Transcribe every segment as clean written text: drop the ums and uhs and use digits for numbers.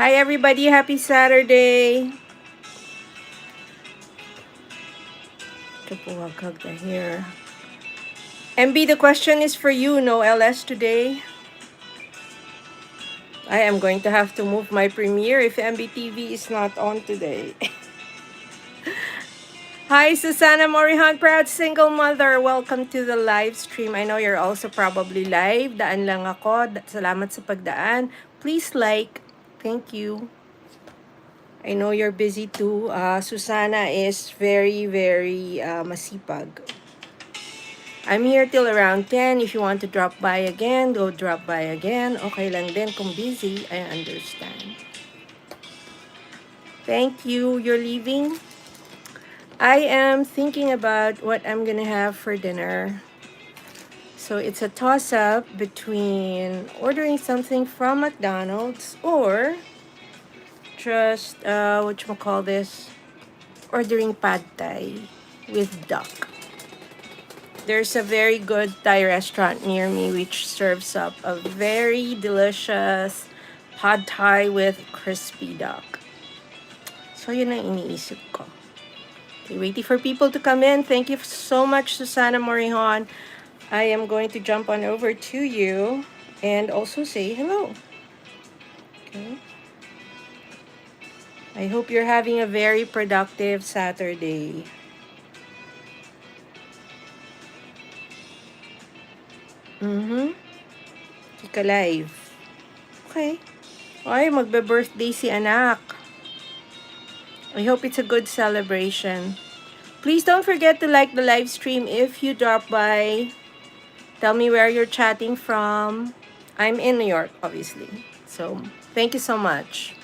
Hi everybody, happy Saturday. Kapuwagkag na here. MB, the question is for you, no LS today. I am going to have to move my premiere if MBTV is not on today. Hi, Susana Morihan, proud single mother. Welcome to the live stream. I know you're also probably live. Daan lang ako. Salamat sa pagdaan. Please like. Thank you. I know you're busy too. Susana is very masipag. I'm here till around 10. If you want to drop by again, go drop by again. Okay lang din kung busy. I understand. Thank you. You're leaving? I am thinking about what I'm gonna have for dinner. So it's a toss-up between ordering something from McDonald's or just, whatchamacallit, ordering pad thai with duck. There's a very good Thai restaurant near me which serves up a very delicious pad thai with crispy duck. So yun ang iniisip ko. Okay, waiting for people to come in. Thank you so much, Susana Morihon. I am going to jump on over to you and also say hello. Okay. I hope you're having a very productive Saturday. Kika live. Okay. Ay, magbe-birthday si anak. I hope it's a good celebration. Please don't forget to like the live stream if you drop by. Tell me where you're chatting from. I'm in New York, obviously. So, thank you so much.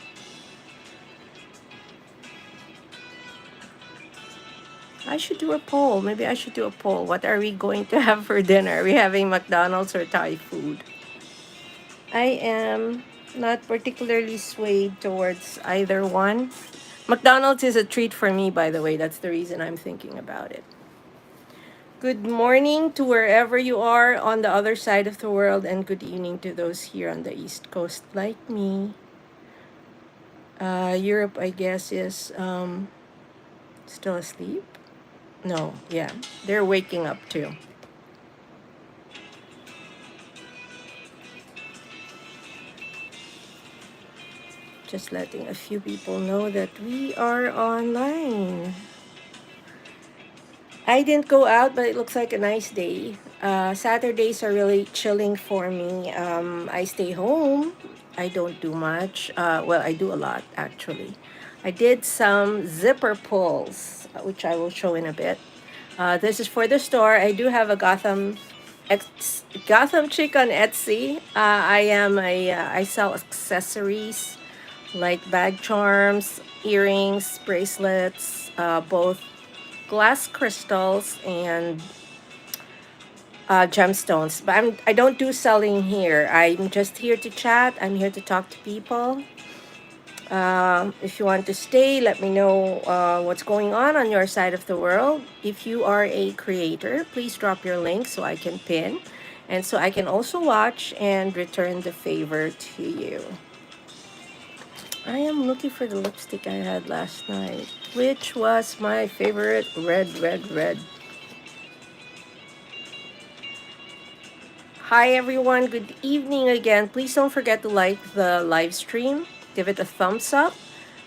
I should do a poll. Maybe I should do a poll. What are we going to have for dinner? Are we having McDonald's or Thai food? I am not particularly swayed towards either one. McDonald's is a treat for me, by the way. That's the reason I'm thinking about it. Good morning to wherever you are on the other side of the world, and good evening to those here on the East Coast like me. Europe, I guess, is still asleep. No, yeah, they're waking up too. Just letting a few people know that we are online. I didn't go out, but it looks like a nice day. Saturdays are really chilling for me. I stay home. I don't do much. Well, I do a lot actually. I did some zipper pulls, which I will show in a bit. This is for the store. I do have a Gotham chick on Etsy. I sell accessories like bag charms, earrings, bracelets, both glass crystals and gemstones. But I don't do selling here. I'm just here to chat. I'm here to talk to people. If you want to stay, let me know what's going on your side of the world. If you are a creator, please drop your link so I can pin and so I can also watch and return the favor to you. I am looking for the lipstick I had last night, which was my favorite, red. Hi everyone, good evening again. Please don't forget to like the live stream. Give it a thumbs up.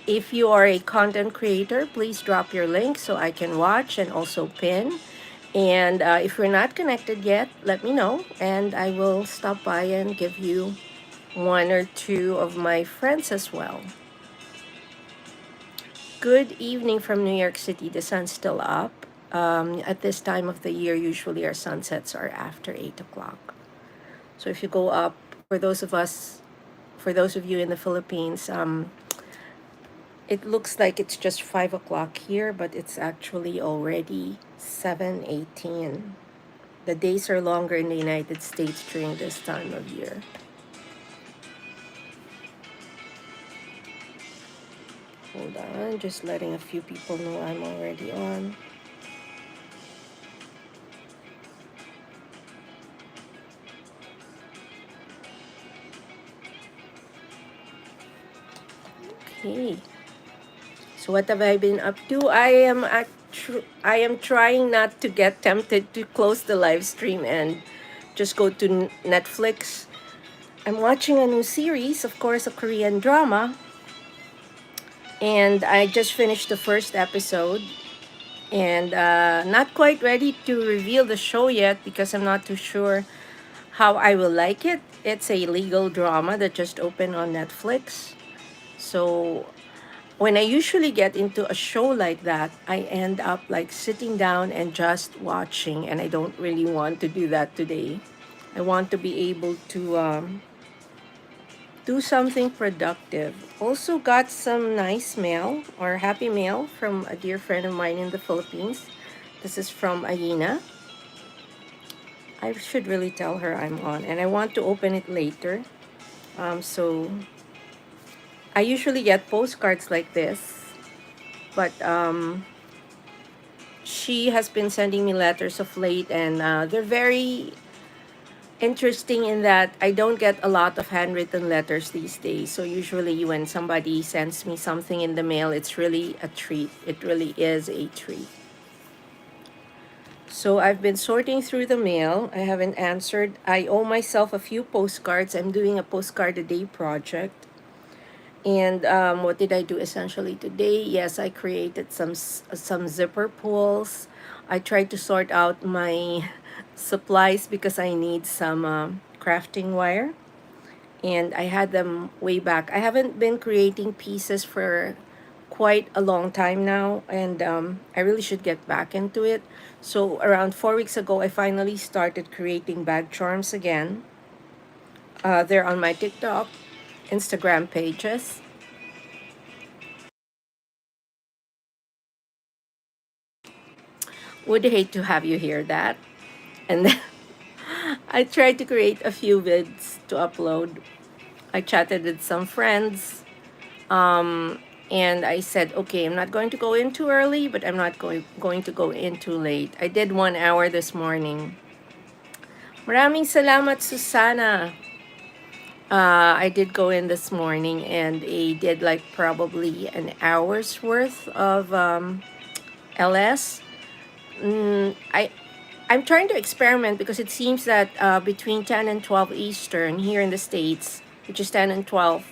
If you are a content creator, please drop your link so I can watch and also pin. And if you're not connected yet, let me know and I will stop by and give you one or two of my friends as well. Good evening from New York City. The sun's still up. At this time of the year, usually our sunsets are after 8 o'clock. So if you go up, for those of you in the Philippines, it looks like it's just 5 o'clock here, but it's actually already 7:18. The days are longer in the United States during this time of year. Hold on, just letting a few people know I'm already on. Okay. So what have I been up to? I am trying not to get tempted to close the live stream and just go to Netflix. I'm watching a new series, of course, a Korean drama, and I just finished the first episode. And not quite ready to reveal the show yet because I'm not too sure how I will like it. It's a legal drama that just opened on Netflix. So when I usually get into a show like that, I end up like sitting down and just watching, and I don't really want to do that today. I want to be able to do something productive. Also got some nice mail or happy mail from a dear friend of mine in the Philippines. This is from Aina. I should really tell her I'm on, and I want to open it later. So I usually get postcards like this, but she has been sending me letters of late, and they're very interesting in that I don't get a lot of handwritten letters these days. So usually when somebody sends me something in the mail, it's really a treat. It really is a treat. So I've been sorting through the mail. I haven't answered. I owe myself a few postcards. I'm doing a postcard a day project. And what did I do essentially today? Yes, I created some zipper pulls. I tried to sort out my supplies because I need some crafting wire. And I had them way back. I haven't been creating pieces for quite a long time now, and I really should get back into it. So around 4 weeks ago, I finally started creating bag charms again. They're on my TikTok, Instagram pages. Would hate to have you hear that. And then I tried to create a few vids to upload. I chatted with some friends. And I said, okay, I'm not going to go in too early, but I'm not going to go in too late. I did 1 hour this morning. Maraming salamat, Susana. I did go in this morning and I did like probably an hour's worth of LS. I'm trying to experiment because it seems that between 10 and 12 Eastern here in the States, which is 10 and 12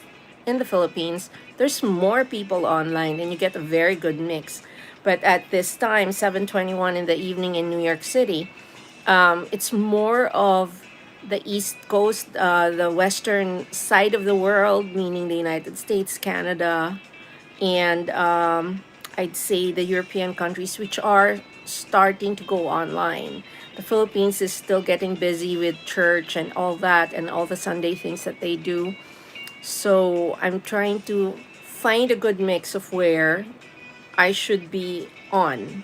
in the Philippines, there's more people online and you get a very good mix. But at this time, 7:21 in the evening in New York City, it's more of the East Coast, the western side of the world, meaning the United States, Canada, and I'd say the European countries, which are starting to go online. The Philippines is still getting busy with church and all that, and all the Sunday things that they do. So I'm trying to find a good mix of where I should be on.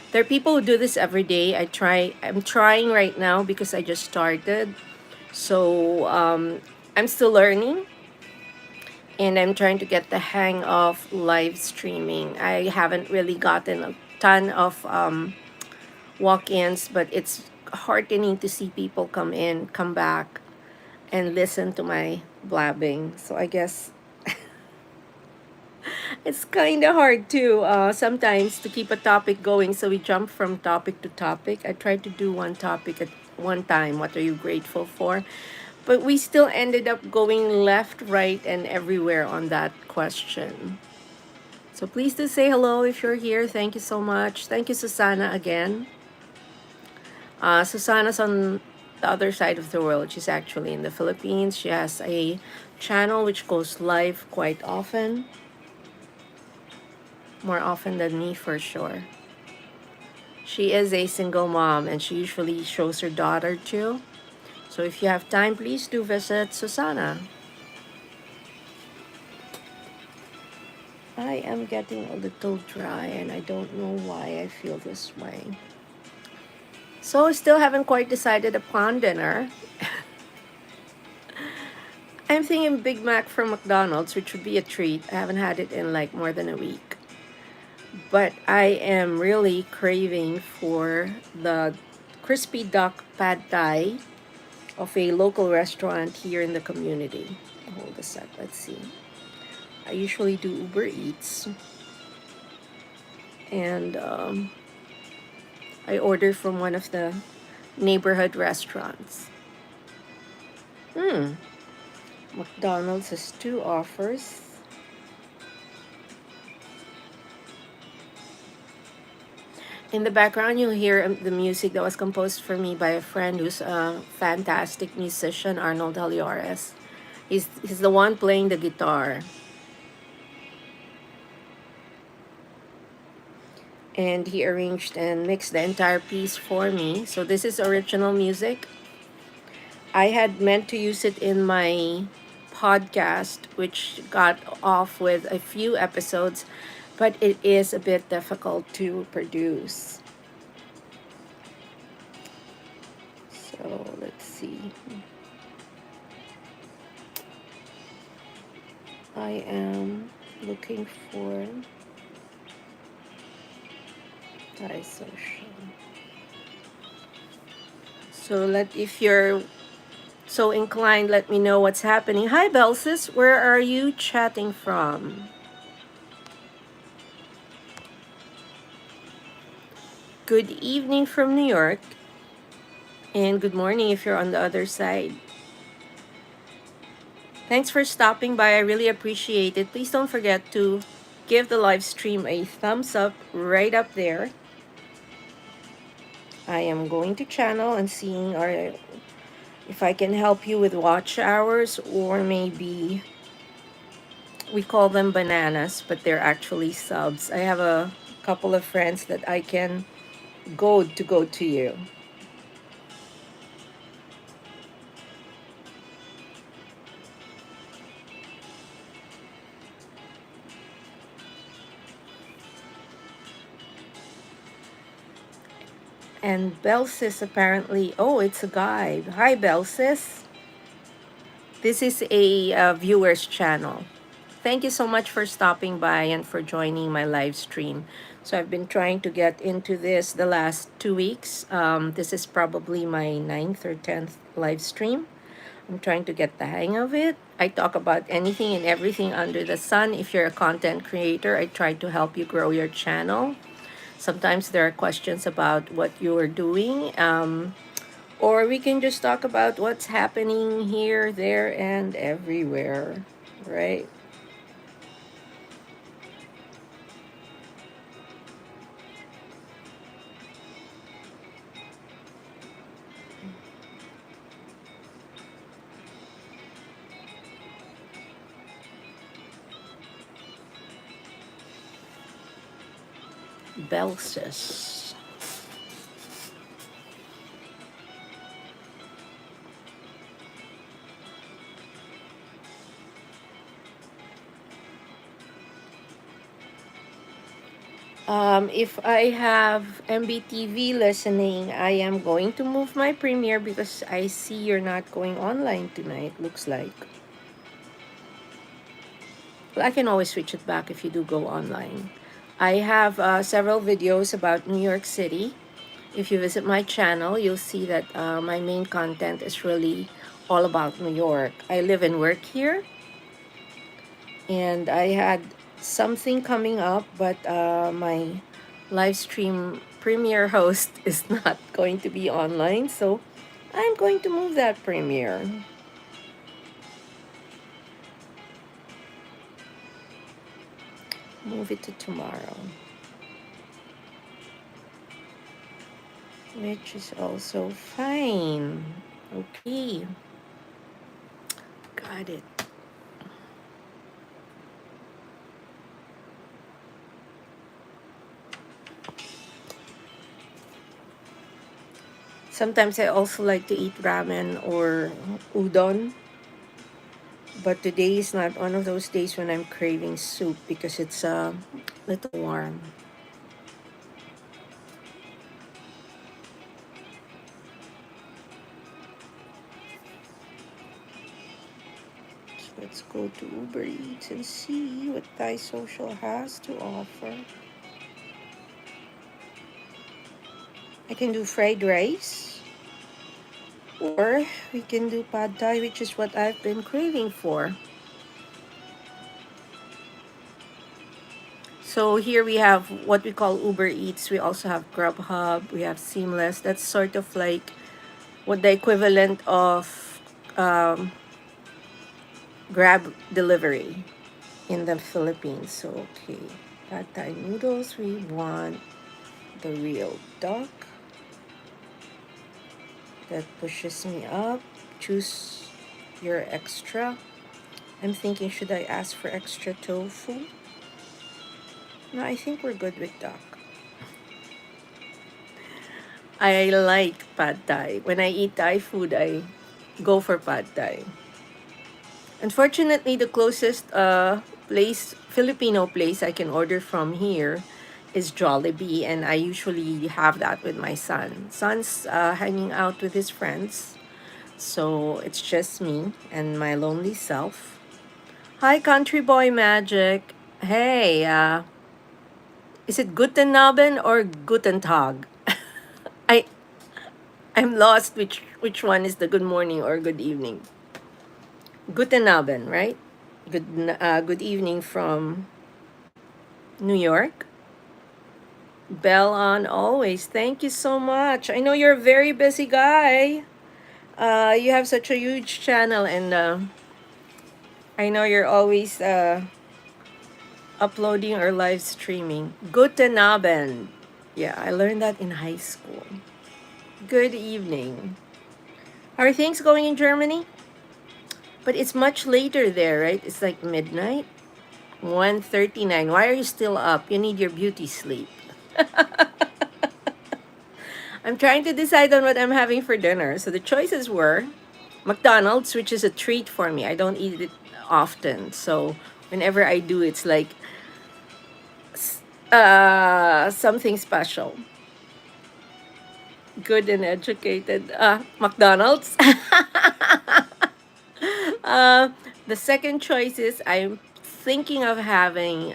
There are people who do this every day. I'm trying right now because I just started. So I'm still learning and I'm trying to get the hang of live streaming. I haven't really gotten a ton of walk-ins, but it's heartening to see people come in, come back, and listen to my blabbing. So I guess it's kind of hard to sometimes to keep a topic going. So we jump from topic to topic. I tried to do one topic at one time. What are you grateful for? But we still ended up going left, right, and everywhere on that question. So please do say hello if you're here. Thank you so much. Thank you, Susanna, again. Susanna's on the other side of the world. She's actually in the Philippines. She has a channel which goes live quite often. More often than me, for sure. She is a single mom and she usually shows her daughter too. So if you have time, please do visit Susanna. I am getting a little dry and I don't know why I feel this way. So I still haven't quite decided upon dinner. I'm thinking Big Mac from McDonald's, which would be a treat. I haven't had it in like more than a week. But I am really craving for the crispy duck pad thai of a local restaurant here in the community. Hold a sec, let's see. I usually do Uber Eats, and I order from one of the neighborhood restaurants. Hmm. McDonald's has two offers. In the background, you'll hear the music that was composed for me by a friend who's a fantastic musician, Arnold Haliores. He's the one playing the guitar. And he arranged and mixed the entire piece for me. So this is original music. I had meant to use it in my podcast, which got off with a few episodes, but it is a bit difficult to produce. So let's see. I am looking for Thai social. So if you're so inclined, let me know what's happening. Hi Belsis, where are you chatting from? Good evening from New York, and good morning if you're on the other side. Thanks for stopping by. I really appreciate it. Please don't forget to give the live stream a thumbs up right up there. I am going to channel and seeing if I can help you with watch hours, or maybe we call them bananas, but they're actually subs. I have a couple of friends that I can go to you. And Belsis apparently, oh, it's a guy. Hi, Belsis. This is a viewer's channel. Thank you so much for stopping by and for joining my live stream. So I've been trying to get into this the last 2 weeks. This is probably my 9th or 10th live stream. I'm trying to get the hang of it. I talk about anything and everything under the sun. If you're a content creator, I try to help you grow your channel. Sometimes there are questions about what you're doing. Or we can just talk about what's happening here, there, and everywhere, right? Belsis. If I have MBTV listening, I am going to move my premiere because I see you're not going online tonight, looks like. Well, I can always switch it back if you do go online. I have several videos about New York City. If you visit my channel, you'll see that my main content is really all about New York. I live and work here, and I had something coming up, but my live stream premiere host is not going to be online, so I'm going to move that premiere. Move it to tomorrow, which is also fine. Okay, got it. Sometimes I also like to eat ramen or udon, but today is not one of those days when I'm craving soup because it's a little warm. So let's go to Uber Eats and see what Thai Social has to offer. I can do fried rice, or we can do pad thai, which is what I've been craving for. So here we have what we call Uber Eats. We also have Grubhub. We have Seamless. That's sort of like what the equivalent of Grab delivery in the Philippines. So, okay. Pad Thai noodles. We want the real duck. That pushes me up. Choose your extra. I'm thinking, should I ask for extra tofu? No, I think we're good with duck. I like pad thai. When I eat Thai food, I go for pad thai. Unfortunately, the closest Filipino place I can order from here is Jollibee, and I usually have that with my son. Son's hanging out with his friends, so it's just me and my lonely self. Hi, Country Boy Magic. Hey, is it Guten Abend or Guten Tag? I I'm lost which one is the good morning or good evening. Guten Abend, right? Good evening from New York. Bell on always. Thank you so much. I know you're a very busy guy. You have such a huge channel, and I know you're always uploading or live streaming. Guten Abend. Yeah, I learned that in high school. Good evening. How are things going in Germany? But it's much later there, right? It's like midnight. 1:39. Why are you still up? You need your beauty sleep. I'm trying to decide on what I'm having for dinner. So the choices were McDonald's, which is a treat for me. I don't eat it often. So whenever I do, it's like something special. Good and educated. McDonald's. The second choice is I'm thinking of having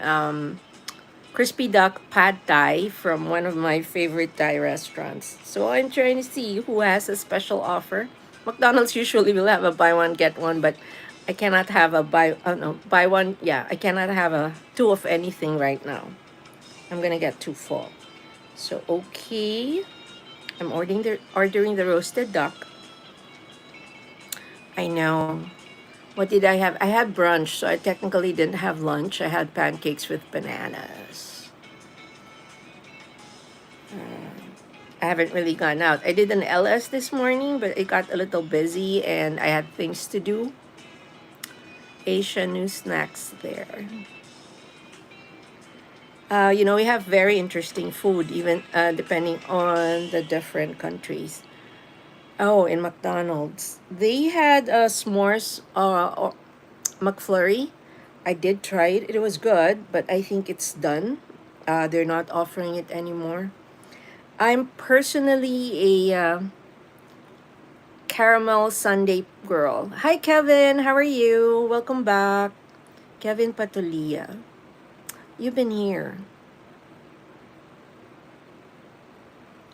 crispy duck pad thai from one of my favorite Thai restaurants. So I'm trying to see who has a special offer. McDonald's usually will have a buy one get one, but I cannot have a buy one. Yeah, I cannot have a two of anything right now. I'm gonna get too full. So okay, I'm ordering the roasted duck. I know. What did I have? I had brunch, so I technically didn't have lunch. I had pancakes with bananas. I haven't really gone out. I did an LS this morning, but it got a little busy and I had things to do. Asian new snacks there. We have very interesting food, even depending on the different countries. Oh, in McDonald's, they had a s'mores or McFlurry. I did try it. It was good, but I think it's done. They're not offering it anymore. I'm personally a caramel sundae girl. Hi, Kevin. How are you? Welcome back. Kevin Patulia. You've been here.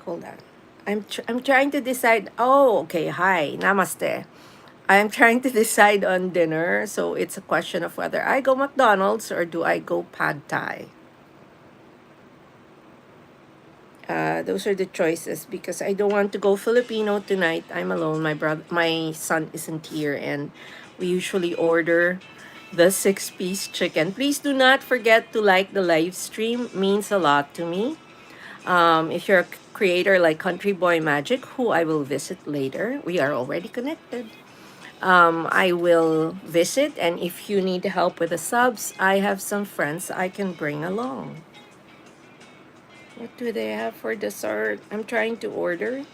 Hold on. I'm trying to decide. Oh, okay. Hi. Namaste. I'm trying to decide on dinner, so it's a question of whether I go McDonald's or do I go Pad Thai. Those are the choices because I don't want to go Filipino tonight. I'm alone. My son isn't here, and we usually order the 6-piece chicken. Please do not forget to like the live stream. Means a lot to me. If you're a creator like Country Boy Magic, who I will visit later, we are already connected. I will visit, and if you need help with the subs, I have some friends I can bring along. What do they have for dessert? I'm trying to order.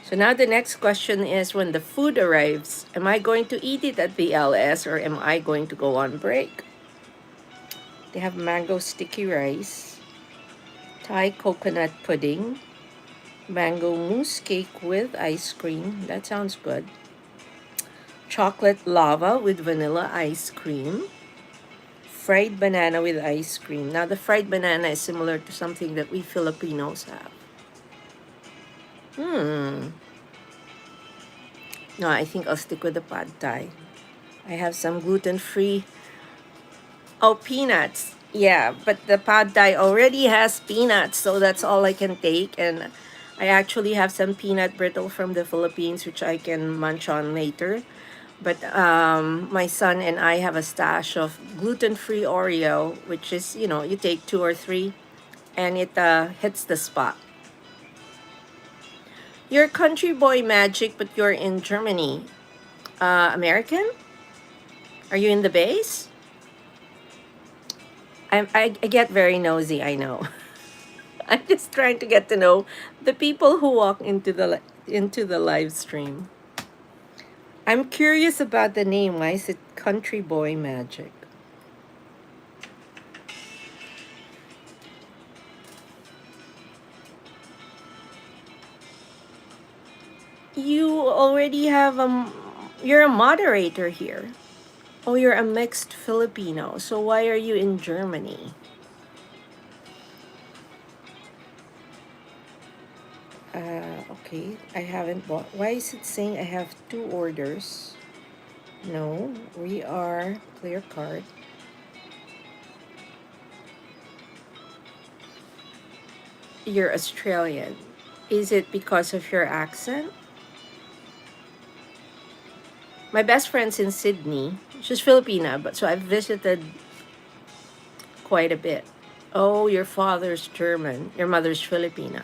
So now the next question is, when the food arrives, am I going to eat it at the LS or am I going to go on break? They have mango sticky rice, Thai coconut pudding, mango mousse cake with ice cream. That sounds good. Chocolate lava with vanilla ice cream. Fried banana with ice cream. Now, the fried banana is similar to something that we Filipinos have. No, I think I'll stick with the pad thai. I have some gluten-free. Oh, peanuts. Yeah, but the pad thai already has peanuts, so that's all I can take. And I actually have some peanut brittle from the Philippines, which I can munch on later. But my son and I have a stash of gluten-free Oreo, which is, you take two or three, and it hits the spot. You're country boy magic, but you're in Germany. American? Are you in the base? I get very nosy, I know. I'm just trying to get to know the people who walk into the live stream. I'm curious about the name. Why is it Country Boy Magic? You already have you're a moderator here. Oh, you're a mixed Filipino. So why are you in Germany? Okay, I haven't bought. Why is it saying I have two orders? No, we are clear card. You're Australian. Is it because of your accent? My best friend's in Sydney. She's Filipina, but so I've visited quite a bit. Oh, your father's German. Your mother's Filipina.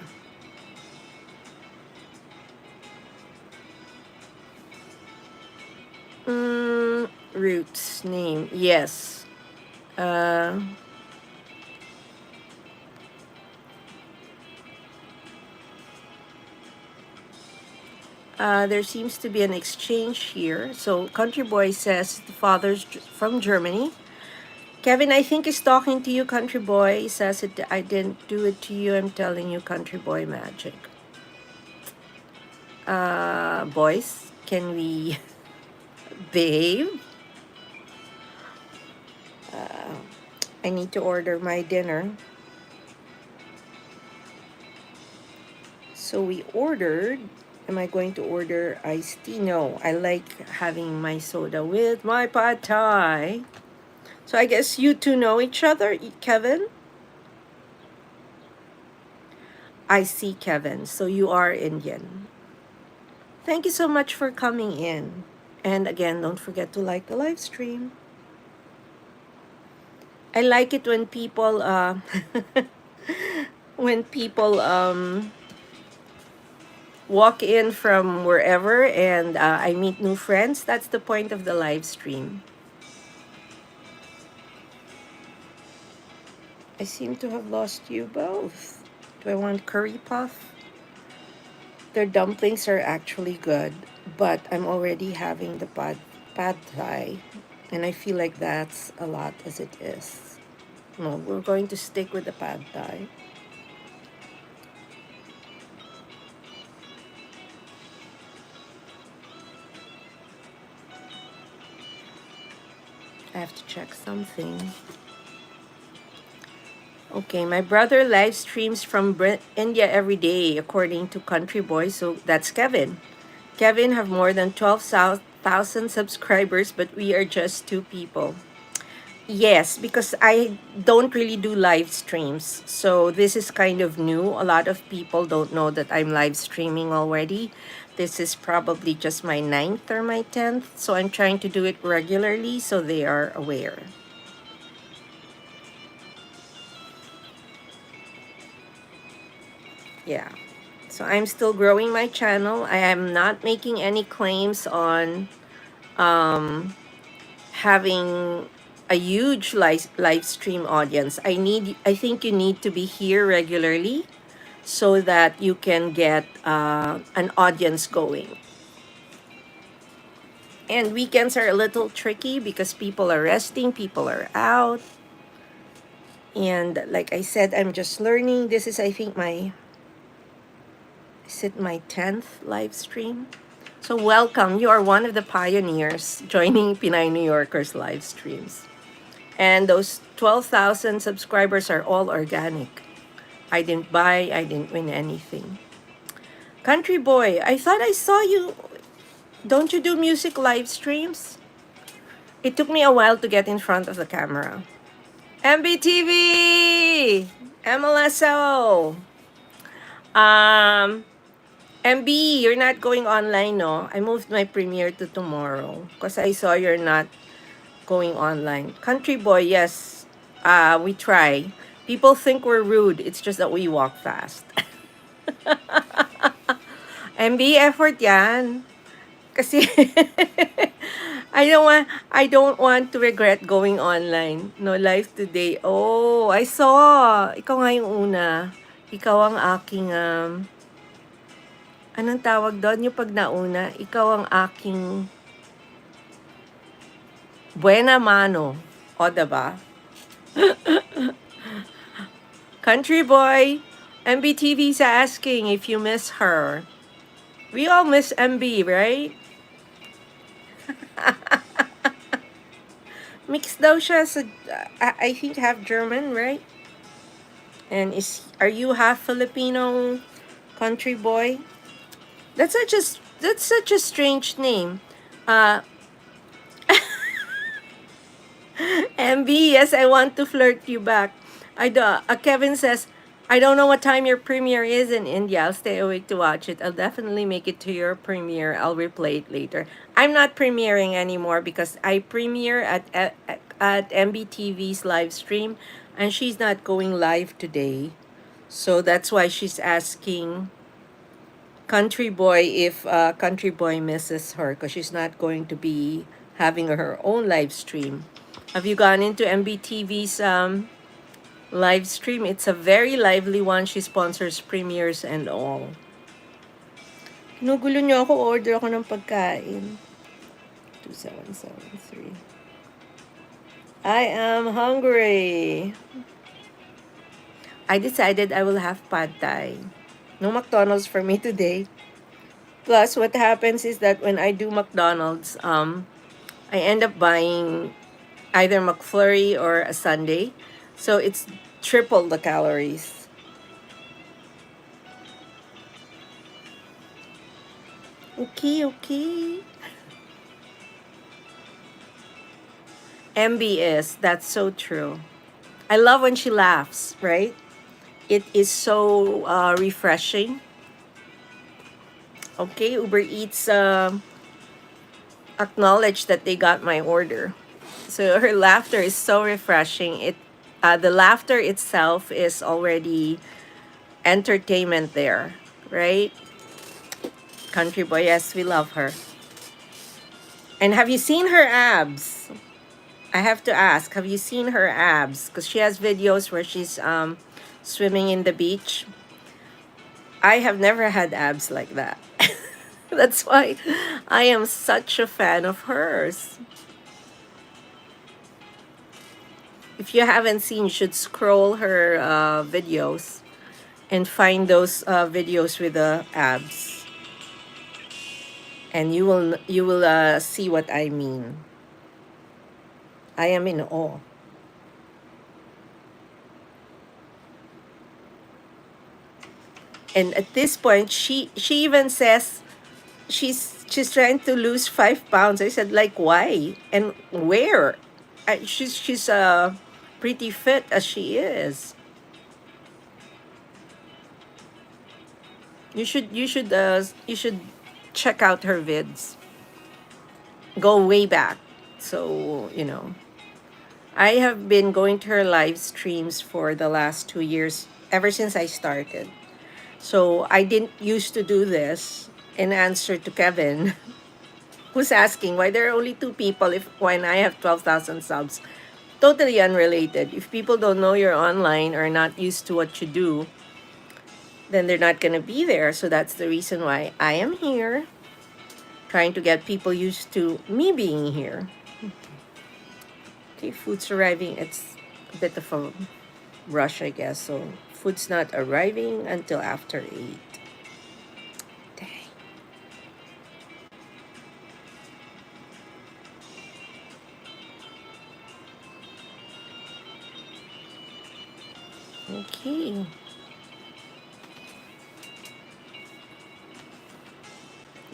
Roots name. Yes. Uh, there seems to be an exchange here. So Country Boy says the father's from Germany. Kevin, I think is talking to you, Country Boy. He says it. I didn't do it to you. I'm telling you, Country Boy magic. Boys, can we behave? I need to order my dinner. So we ordered. Am I going to order iced tea? No, I like having my soda with my pad thai. So I guess you two know each other, Kevin? I see, Kevin. So you are Indian. Thank you so much for coming in. And again, don't forget to like the live stream. I like it when people when people walk in from wherever and I meet new friends. That's the point of the live stream. I seem to have lost you both. Do I want curry puff? Their dumplings are actually good, but I'm already having the pad thai, and I feel like that's a lot as it is. No, we're going to stick with the pad thai. I have to check something. Okay, my brother live streams from India every day, according to Country Boy. So that's Kevin. Kevin have more than 12,000 subscribers, but we are just two people. Yes, because I don't really do live streams. So this is kind of new. A lot of people don't know that I'm live streaming already. This is probably just my 9th or my 10th. So I'm trying to do it regularly so they are aware. Yeah. So I'm still growing my channel. I am not making any claims on having a huge live stream audience. I think you need to be here regularly so that you can get an audience going. And weekends are a little tricky because people are resting, people are out. And like I said, I'm just learning. This is, I think, is it my 10th live stream? So welcome. You are one of the pioneers joining Pinay New Yorkers live streams. And those 12,000 subscribers are all organic. I didn't buy, I didn't win anything. Country Boy, I thought I saw you. Don't you do music live streams? It took me a while to get in front of the camera. MBTV! MLSO! Um, MB, you're not going online, no? I moved my premiere to tomorrow because I saw you're not going online. Country Boy, yes. We try. People think we're rude. It's just that we walk fast. MB, effort yan. Kasi I don't want to regret going online. No life today. Oh, I saw. Ikaw nga yung una. Ikaw ang aking anong tawag doon yung pag nauna? Ikaw ang aking buena mano. O, diba? Country Boy, MBTV's asking if you miss her. We all miss MB, right? Mixed daw siya sa, I think half German, right? And are you half Filipino, Country Boy? That's such a strange name. Uh, MB, yes, I want to flirt you back. Kevin says, I don't know what time your premiere is in India. I'll stay awake to watch it. I'll definitely make it to your premiere. I'll replay it later. I'm not premiering anymore because I premiere at MBTV's live stream, and she's not going live today. So that's why she's asking Country Boy if Country Boy misses her because she's not going to be having her own live stream. Have you gone into MBTV's live stream? It's a very lively one. She sponsors premieres and all. Ginugulo niyo ako, order ako ng pagkain. 2773. I am hungry. I decided I will have pad thai. No McDonald's for me today. Plus, what happens is that when I do McDonald's, I end up buying either McFlurry or a sundae. So it's triple the calories. Okay. MB is. That's so true. I love when she laughs, right? It is so refreshing. Okay, Uber Eats acknowledge that they got my order. So her laughter is so refreshing. The laughter itself is already entertainment there, right? Country Boy, yes, we love her. And have you seen her abs? I have to ask, have you seen her abs? Because she has videos where she's swimming in the beach. I have never had abs like that. That's why I am such a fan of hers. If you haven't seen, you should scroll her videos and find those videos with the abs. And you will see what I mean. I am in awe. And at this point, she even says she's trying to lose 5 pounds. I said, like, why and where? She's pretty fit as she is. You should check out her vids. Go way back. So, I have been going to her live streams for the last 2 years, ever since I started. So I didn't used to do this in answer to Kevin, who's asking why there are only 2 people when I have 12,000 subs. Totally unrelated. If people don't know you're online or not used to what you do, then they're not going to be there. So that's the reason why I am here, trying to get people used to me being here. Okay, food's arriving. It's a bit of a rush, I guess. So food's not arriving until after 8. Dang. Okay.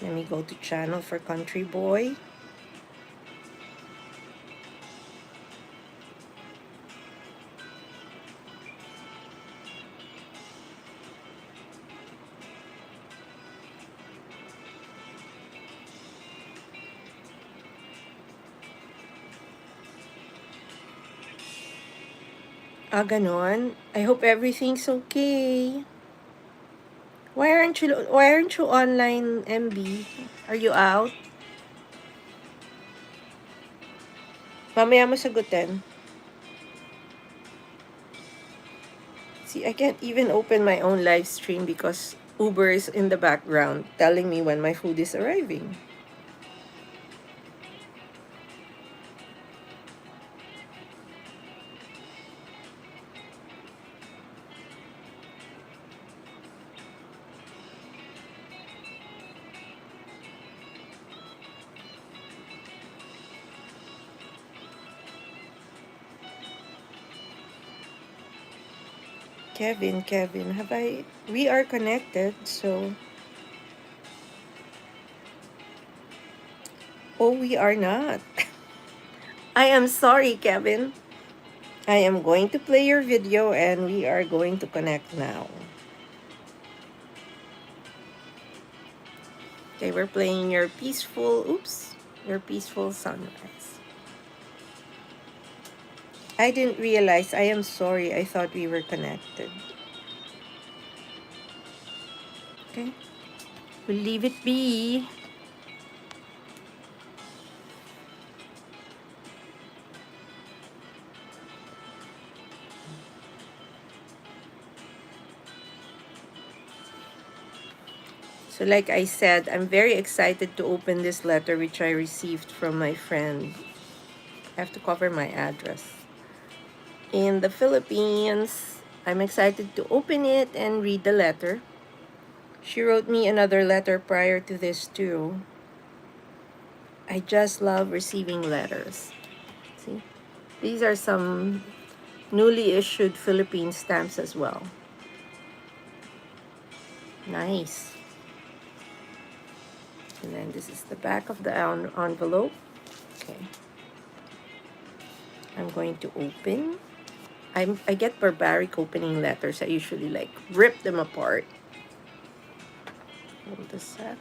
Let me go to channel for Country Boy. Ah, ganon. I hope everything's okay. Why aren't you online, MB? Are you out? Mamaya mo sagutin. See, I can't even open my own live stream because Uber is in the background telling me when my food is arriving. Kevin, we are connected, so, oh, we are not. I am sorry, Kevin. I am going to play your video and we are going to connect now. Okay, we're playing your peaceful sunrise. I didn't realize. I am sorry. I thought we were connected. Okay, we'll leave it be. So like I said, I'm very excited to open this letter which I received from my friend. I have to cover my address. In the Philippines, I'm excited to open it and read the letter. She wrote me another letter prior to this too. I just love receiving letters. See? These are some newly issued Philippine stamps as well. Nice. And then this is the back of the envelope. Okay. I'm going to open. I get barbaric opening letters. I usually like rip them apart. Hold this set.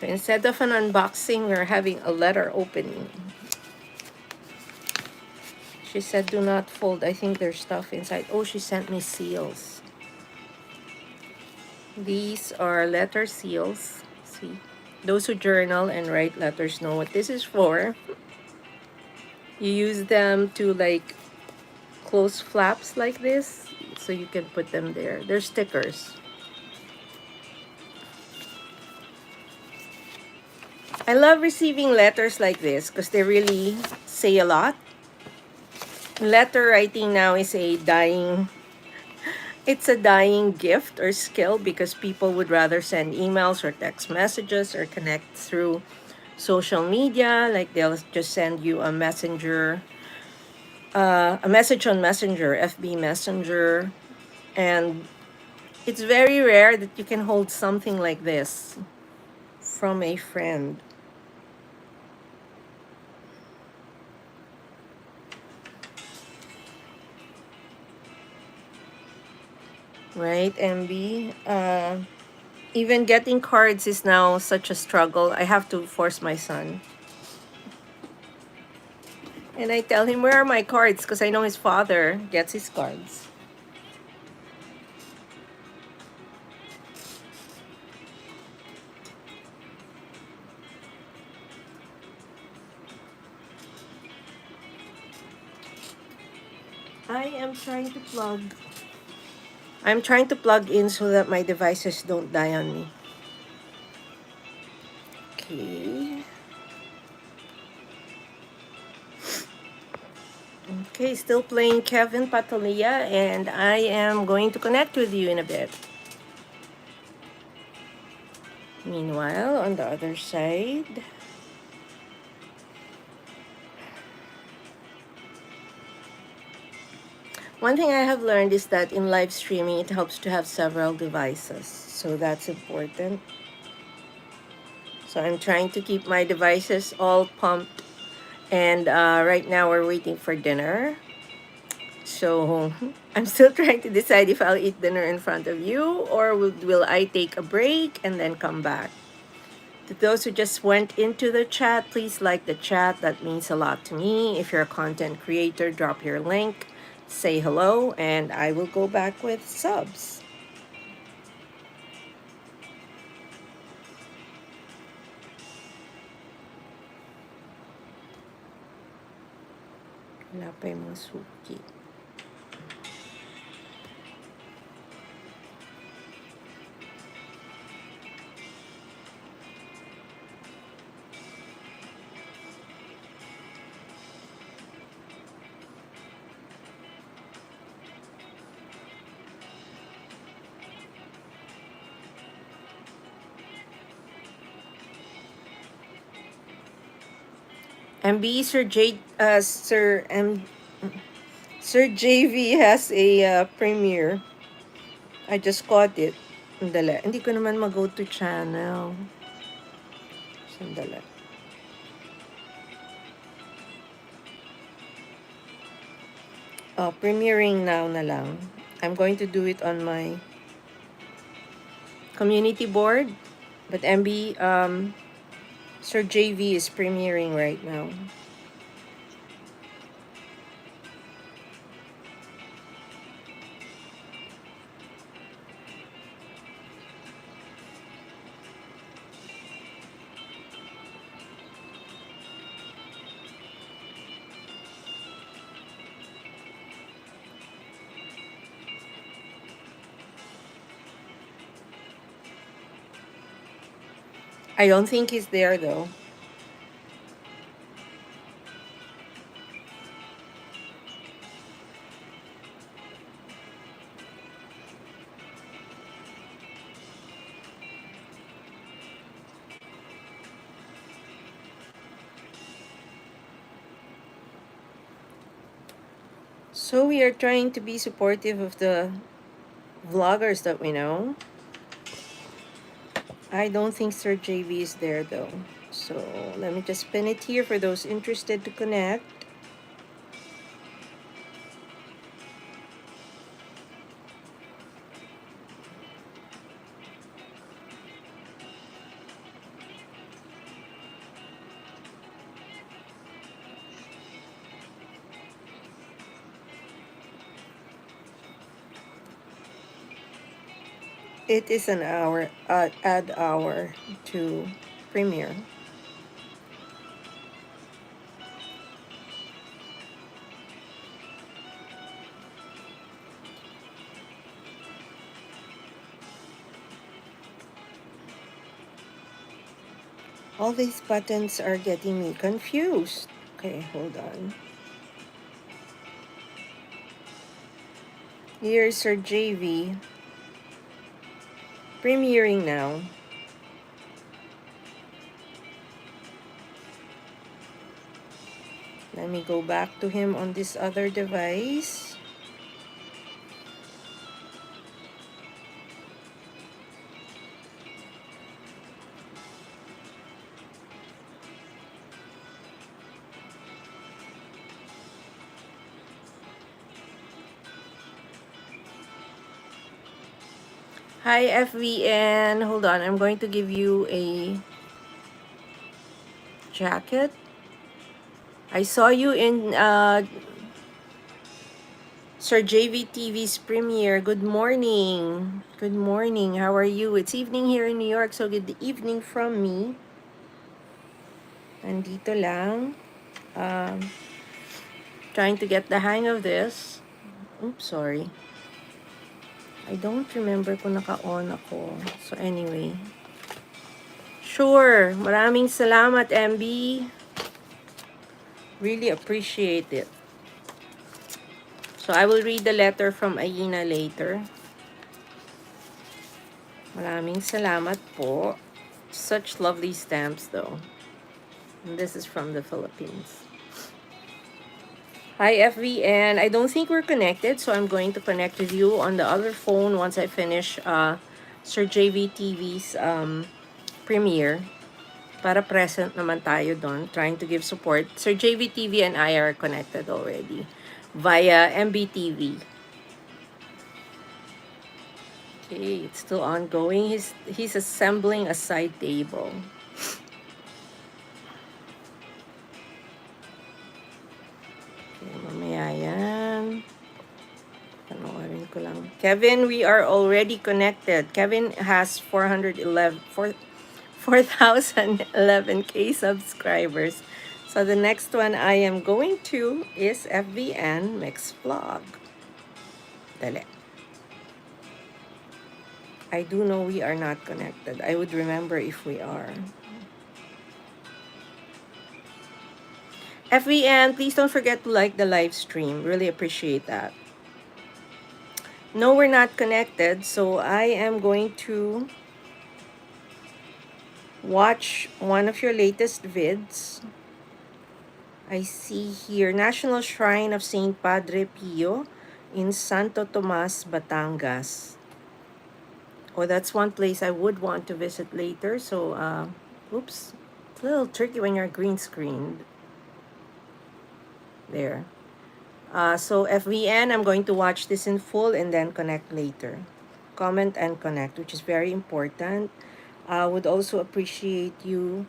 So instead of an unboxing, we're having a letter opening. She said do not fold. I think there's stuff inside. Oh, she sent me seals. These are letter seals. See, those who journal and write letters know what this is for. You use them to like close flaps like this, so you can put them there. They're stickers. I love receiving letters like this because they really say a lot. Letter writing now is it's a dying gift or skill because people would rather send emails or text messages or connect through social media. Like they'll just send you a message on Messenger, FB Messenger, and it's very rare that you can hold something like this from a friend. Right, MB? Even getting cards is now such a struggle. I have to force my son. And I tell him, where are my cards? Because I know his father gets his cards. I'm trying to plug in so that my devices don't die on me. Okay. Okay, still playing Kevin Patalia, and I am going to connect with you in a bit. Meanwhile, on the other side, one thing I have learned is that in live streaming, it helps to have several devices. So that's important. So I'm trying to keep my devices all pumped And right now we're waiting for dinner. So I'm still trying to decide if I'll eat dinner in front of you or will I take a break and then come back. To those who just went into the chat, please like the chat. That means a lot to me. If you're a content creator, drop your link, say hello, and I will go back with subs. Wala pa yung mga suki. MB, Sir JV has a premiere. I just caught it. Sandali. Hindi ko naman mag-go to channel. Sandali. Premiering now na lang. I'm going to do it on my community board. But MB, Sir JV is premiering right now. I don't think he's there though. So we are trying to be supportive of the vloggers that we know. I don't think Sir JV is there though. So let me just pin it here for those interested to connect. It is an hour, add hour to premiere. All these buttons are getting me confused. Okay, hold on. Here's Sir JV. Premiering now. Let me go back to him on this other device. Hi, FVN. Hold on. I'm going to give you a jacket. I saw you in Sir JV TV's premiere. Good morning. Good morning. How are you? It's evening here in New York, so good evening from me. Nandito lang. Trying to get the hang of this. Oops, sorry. I don't remember kung naka-on ako. So anyway. Sure. Maraming salamat, MB. Really appreciate it. So I will read the letter from Aina later. Maraming salamat po. Such lovely stamps though. And this is from the Philippines. Hi FVN. I don't think we're connected, so I'm going to connect with you on the other phone once I finish Sir JV TV's premiere. para present naman tayo doon, trying to give support. Sir JVTV and I are connected already via MBTV. Okay, it's still ongoing. He's assembling a side table. Okay, mamaya yan. Panoorin ko lang. Kevin, we are already connected. Kevin has 4,011K subscribers. So the next one I am going to is FVN Mix Vlog. Dali. I do know we are not connected. I would remember if we are. FVN, please don't forget to like the live stream. Really appreciate that. No, we're not connected, so I am going to watch one of your latest vids. I see here, National Shrine of Saint Padre Pio in Santo Tomas, Batangas. Oh, that's one place I would want to visit later. So, oops, it's a little tricky when you're green screened. There. So FVN, I'm going to watch this in full and then connect later. Comment and connect, which is very important. Would also appreciate you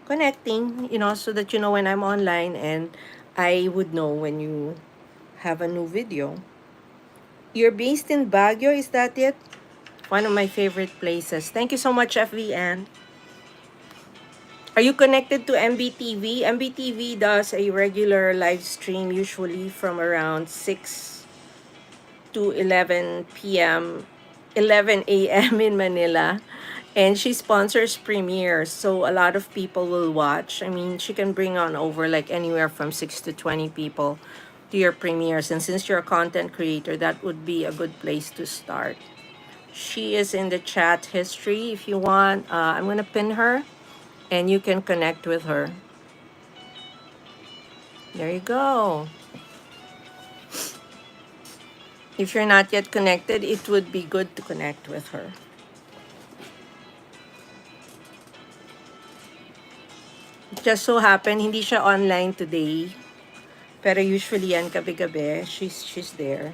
connecting, so that you know when I'm online, and I would know when you have a new video. You're based in Baguio, is that it? One of my favorite places. Thank you so much, FVN. Are you connected to MBTV? MBTV does a regular live stream usually from around 6 to 11 p.m., 11 a.m. in Manila. And she sponsors premieres, so a lot of people will watch. I mean, she can bring on over like anywhere from 6 to 20 people to your premieres. And since you're a content creator, that would be a good place to start. She is in the chat history if you want. I'm going to pin her and you can connect with her. There you go. If you're not yet connected, it would be good to connect with her. It just so happened, hindi siya online today. Pero usually yan gabi-gabi, she's there.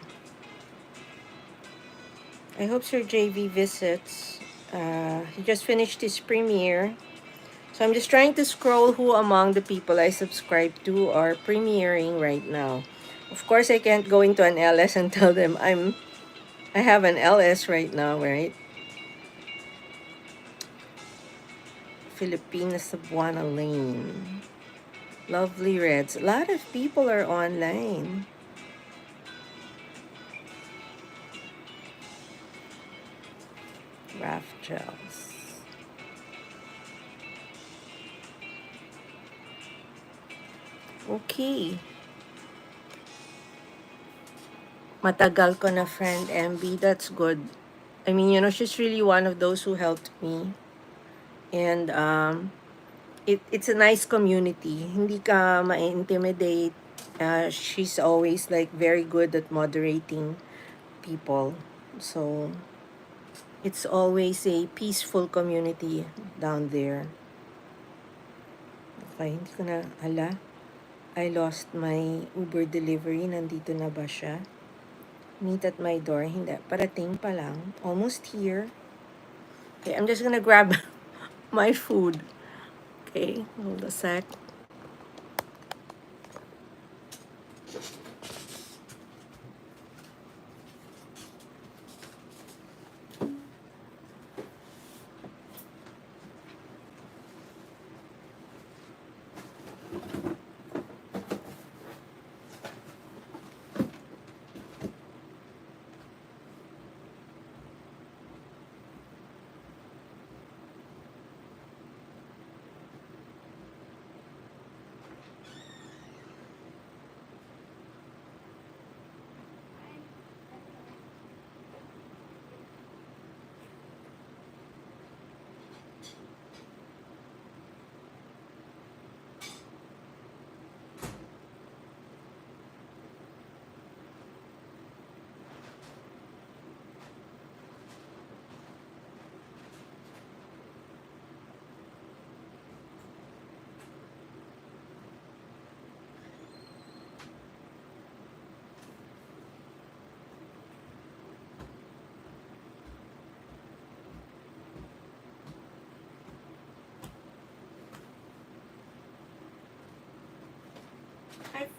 I hope Sir JV visits. He just finished his premiere. So I'm just trying to scroll who among the people I subscribe to are premiering right now. Of course, I can't go into an LS and tell them I have an LS right now, right? Filipinas Cebuana Lane. Lovely Reds. A lot of people are online. Raf Gels. Okay. Matagal ko na friend, MB. That's good. I mean, she's really one of those who helped me. And it's a nice community. Hindi ka ma-intimidate. She's always like very good at moderating people. So it's always a peaceful community down there. Okay, hindi ko na, I lost my Uber delivery. Nandito na ba siya? Meet at my door. Hindi, parating pa lang. Almost here. Okay, I'm just gonna grab my food. Okay, hold a sec.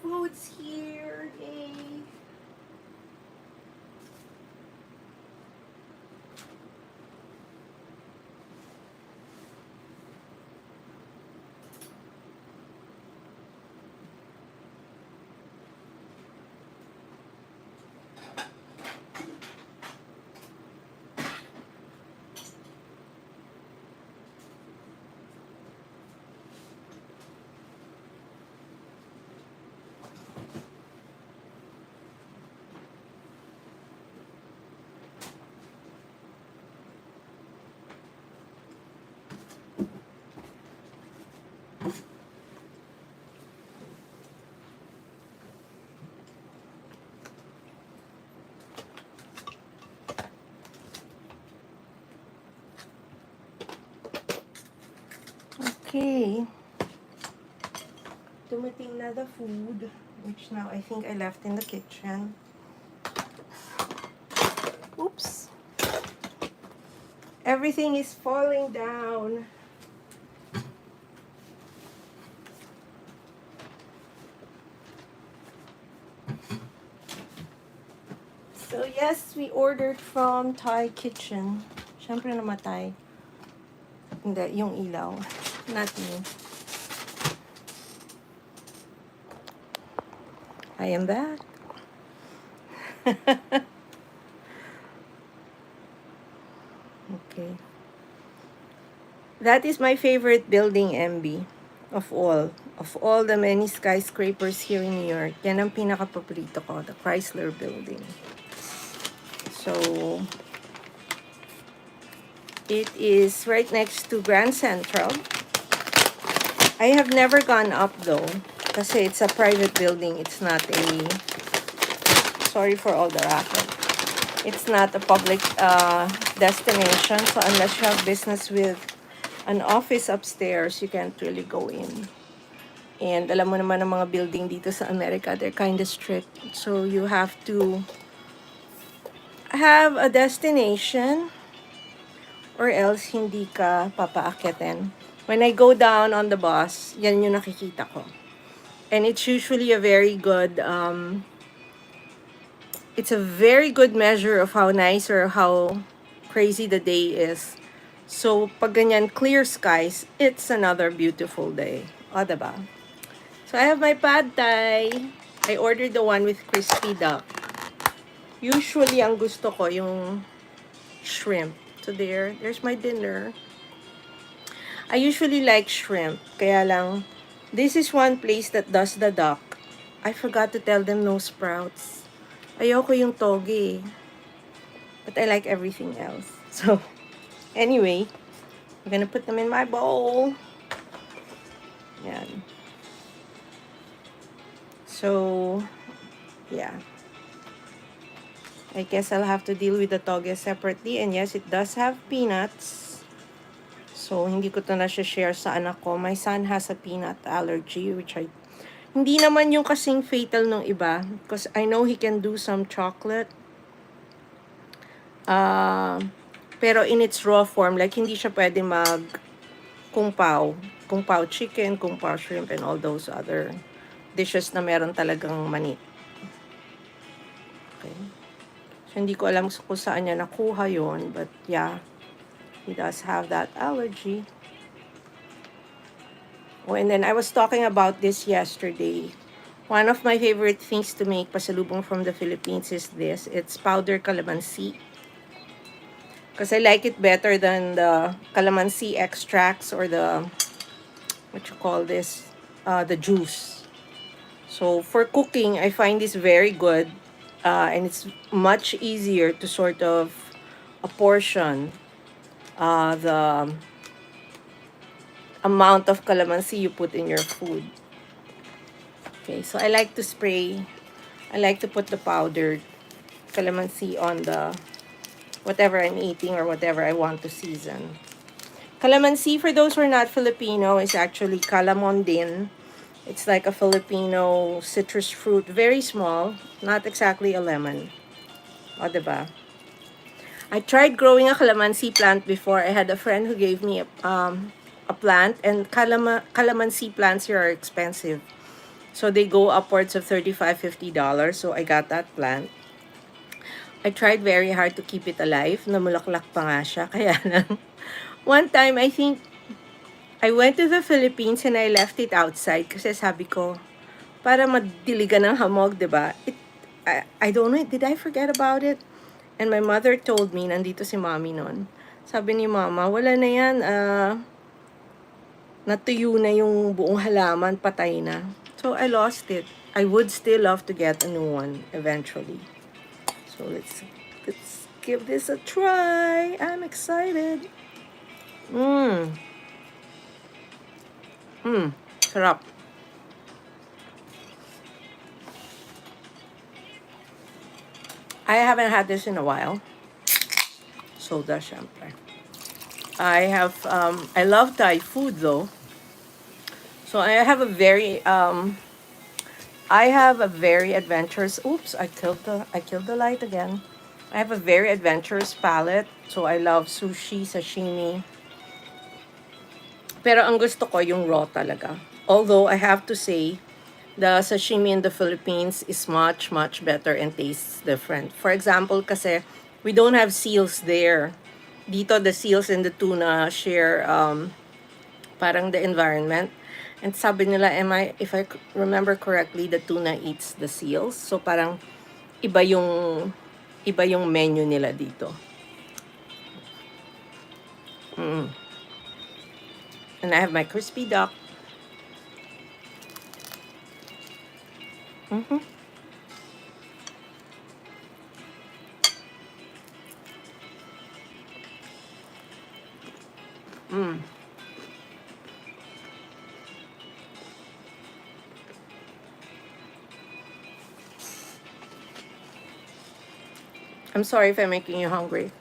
food's here. Yay. Okay. Dumating na the food, which now I think I left in the kitchen. Oops. Everything is falling down. So yes, we ordered from Thai Kitchen. Siyempre namatay. Hindi, yung ilaw. Not me. I am back. Okay. That is my favorite building, MB. Of all. Of all the many skyscrapers here in New York, yan ang pinaka-paborito ko, the Chrysler Building. So, it is right next to Grand Central. I have never gone up though, kasi it's a private building. It's not a, sorry for all the racket. It's not a public destination. So unless you have business with an office upstairs, you can't really go in. And alam mo naman ang mga building dito sa America, they're kind of strict. So you have to have a destination or else hindi ka papaakyatin. When I go down on the bus, yan yung nakikita ko. And it's usually a very good, it's a very good measure of how nice or how crazy the day is. So, pag ganyan, clear skies, it's another beautiful day. O, diba? So, I have my pad thai. I ordered the one with crispy duck. Usually, ang gusto ko yung shrimp. So, there's my dinner. I usually like shrimp. Kaya lang, this is one place that does the duck. I forgot to tell them no sprouts. Ayoko yung toge. But I like everything else. So, anyway, I'm gonna put them in my bowl. Yan. So, yeah. I guess I'll have to deal with the toge separately. And yes, it does have peanuts. So, hindi ko to na share sa anak ko. My son has a peanut allergy, which hindi naman yung kasing fatal nung iba. Because I know he can do some chocolate. Pero in its raw form, like hindi siya pwede kung pao chicken, kung pao shrimp, and all those other dishes na meron talagang mani. Okay. So, hindi ko alam kung saan niya nakuha yon, but yeah, he does have that allergy. Oh, and then I was talking about this yesterday. One of my favorite things to make pasalubong from the Philippines is this. It's powdered calamansi. Because I like it better than the calamansi extracts or the, what you call this, the juice. So for cooking, I find this very good. And it's much easier to sort of apportion the amount of calamansi you put in your food. Okay, so I like to put the powdered calamansi on the whatever I'm eating or whatever I want to season. Calamansi, for those who are not Filipino, is actually calamondin. It's like a Filipino citrus fruit, very small, not exactly a lemon. O, diba? I tried growing a calamansi plant before. I had a friend who gave me a plant, and calamansi plants here are expensive. So they go upwards of $35-50. So I got that plant. I tried very hard to keep it alive. Namulaklak pa nga siya. Kaya lang, one time, I think, I went to the Philippines and I left it outside kasi sabi ko, para madiligan ng hamog, diba? I don't know, did I forget about it? And my mother told me, nandito si mommy nun. Sabi ni mama, wala na yan, natuyo na yung buong halaman, patay na. So I lost it. I would still love to get a new one eventually. So let's give this a try. I'm excited. Sarap. I haven't had this in a while. Soda, syempre. I love Thai food though. So I have a very adventurous, oops, I killed the light again. I have a very adventurous palate. So I love sushi, sashimi. Pero ang gusto ko yung raw talaga. Although I have to say, the sashimi in the Philippines is much, much better and tastes different. For example, kasi we don't have seals there. Dito, the seals and the tuna share parang the environment. And sabi nila, if I remember correctly, the tuna eats the seals. So parang iba yung menu nila dito. And I have my crispy duck. I'm sorry if I'm making you hungry.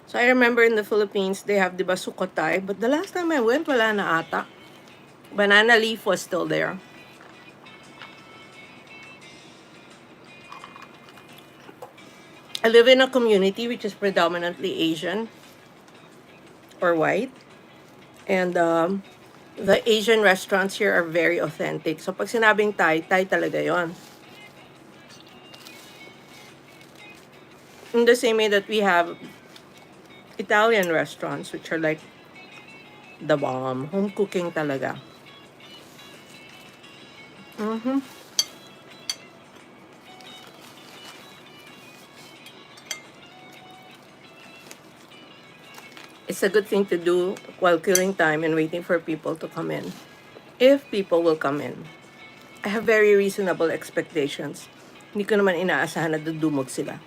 So I remember in the Philippines, they have diba sukotay. But the last time I went, wala na ata. Banana leaf was still there. I live in a community which is predominantly Asian or white. And the Asian restaurants here are very authentic. So pag sinabing Thai, Thai talaga yon. In the same way that we have Italian restaurants, which are like the bomb. Home cooking talaga. It's a good thing to do while killing time and waiting for people to come in. If people will come in. I have very reasonable expectations. Hindi ko naman inaasahan na dudumog sila.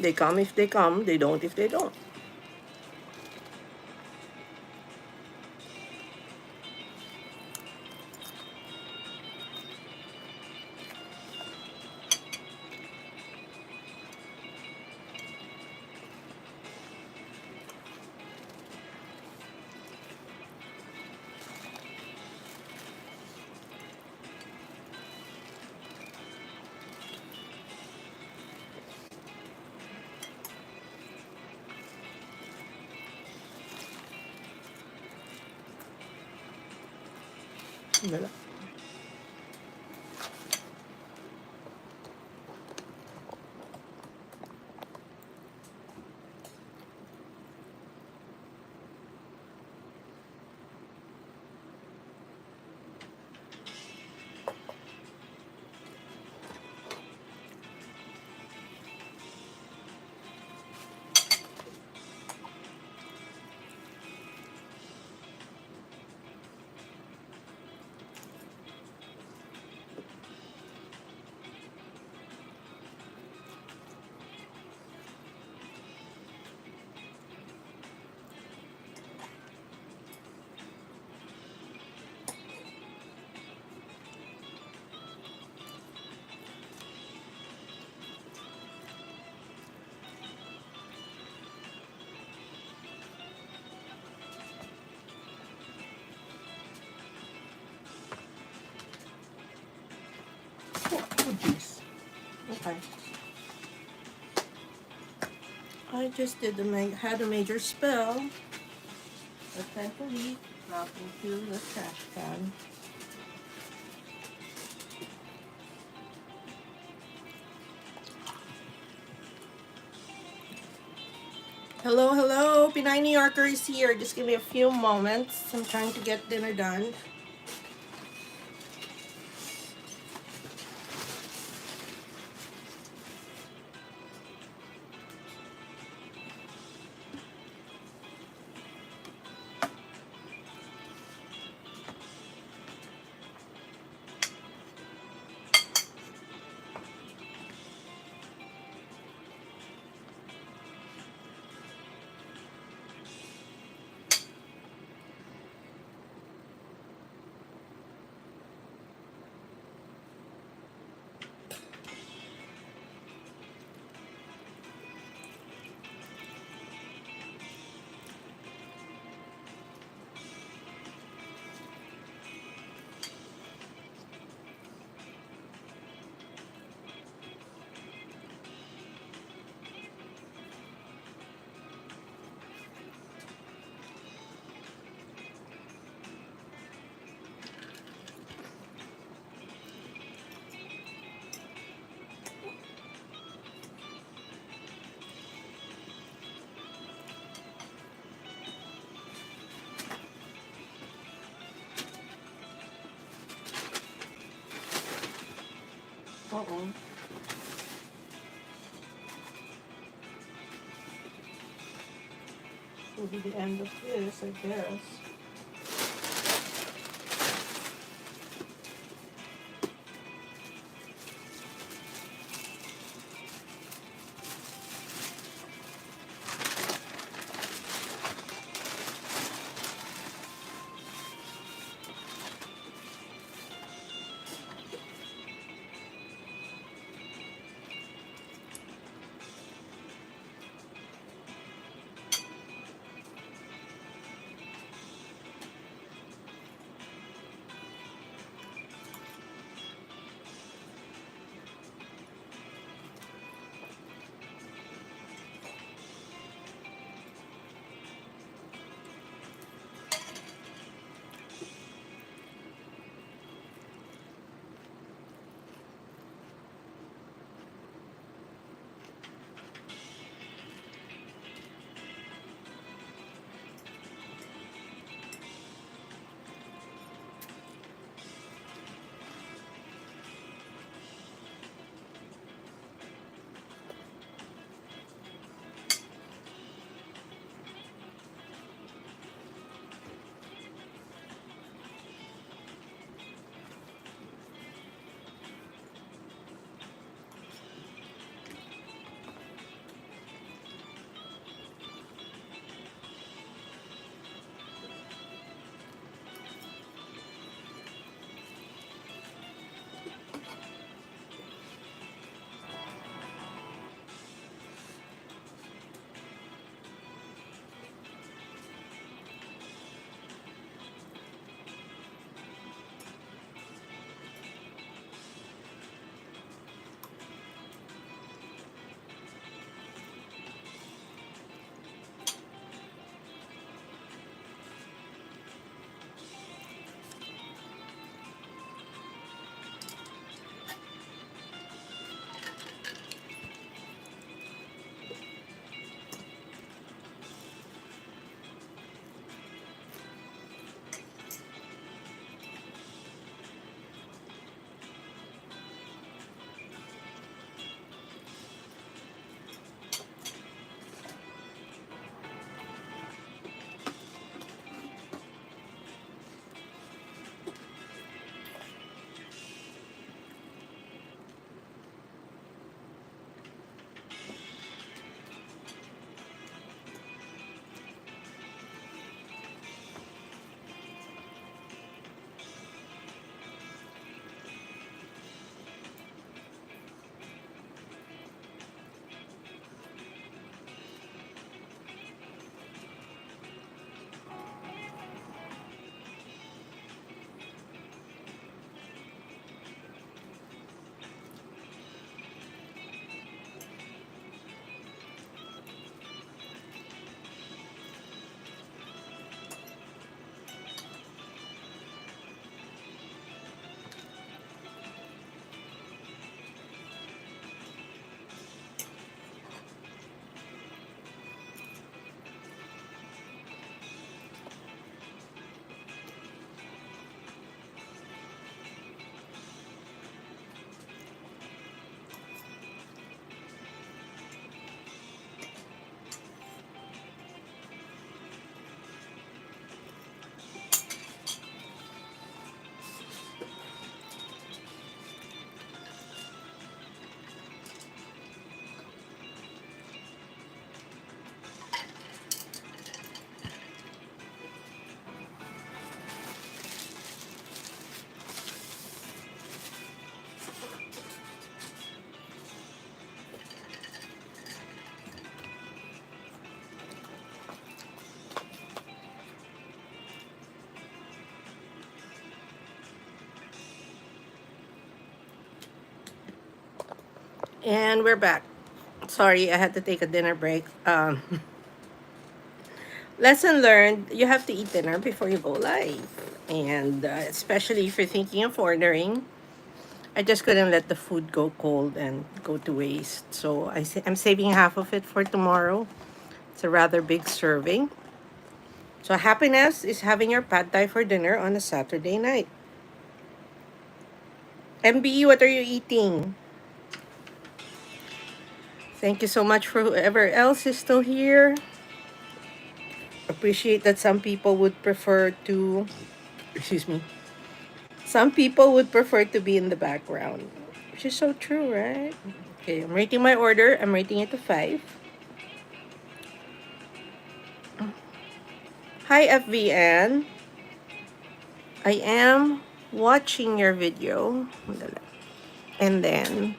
They come if they come, they don't if they don't. Wala. Okay. I just had a major spill, but thankfully not into the trash can. Hello, hello, Pinay New Yorker is here. Just give me a few moments. I'm trying to get dinner done. Uh-oh. Will be the end of this, I guess. And we're back. Sorry, I had to take a dinner break. Lesson learned, you have to eat dinner before you go live. And especially if you're thinking of ordering, I just couldn't let the food go cold and go to waste. So I'm saving half of it for tomorrow. It's a rather big serving. So happiness is having your pad thai for dinner on a Saturday night. MBE, what are you eating? Thank you so much for whoever else is still here. Appreciate that some people would prefer to, excuse me, some people would prefer to be in the background, which is so true, right? Okay, I'm rating my order. I'm rating it to 5. Hi, FVN. I am watching your video. And then,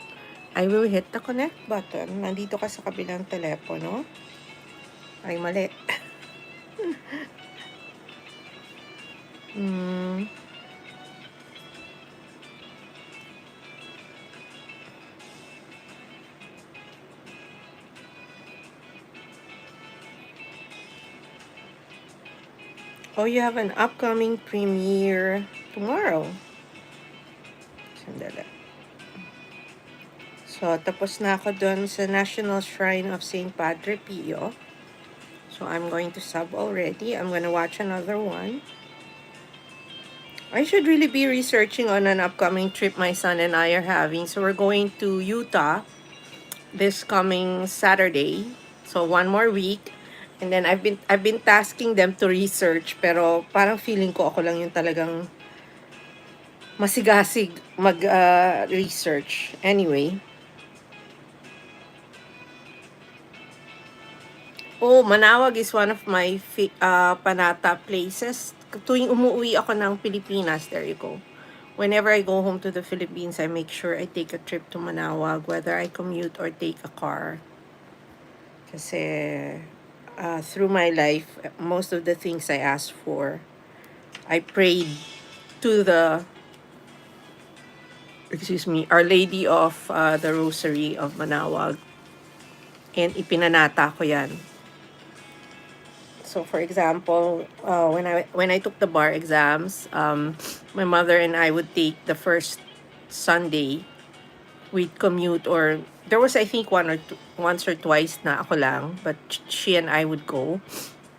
I will hit the connect button. Nandito ka sa kabilang telepono. Ay, mali. Hmm. Oh, you have an upcoming premiere tomorrow. Sandali. So, tapos na ako dun sa National Shrine of St. Padre Pio. So, I'm going to sub already. I'm gonna watch another one. I should really be researching on an upcoming trip my son and I are having. So, we're going to Utah this coming Saturday. So, one more week. And then I've been tasking them to research, pero parang feeling ko ako lang yung talagang masigasig mag research. Anyway, oh, Manawag is one of my panata places. Tuwing umuwi ako ng Pilipinas, there you go. Whenever I go home to the Philippines, I make sure I take a trip to Manawag, whether I commute or take a car. Kasi through my life, most of the things I asked for, I prayed to the, excuse me, Our Lady of the Rosary of Manawag. And ipinanata ko yan. So, for example, when I took the bar exams, my mother and I would take the first Sunday. We'd commute, or there was, I think, once or twice na ako lang, but she and I would go.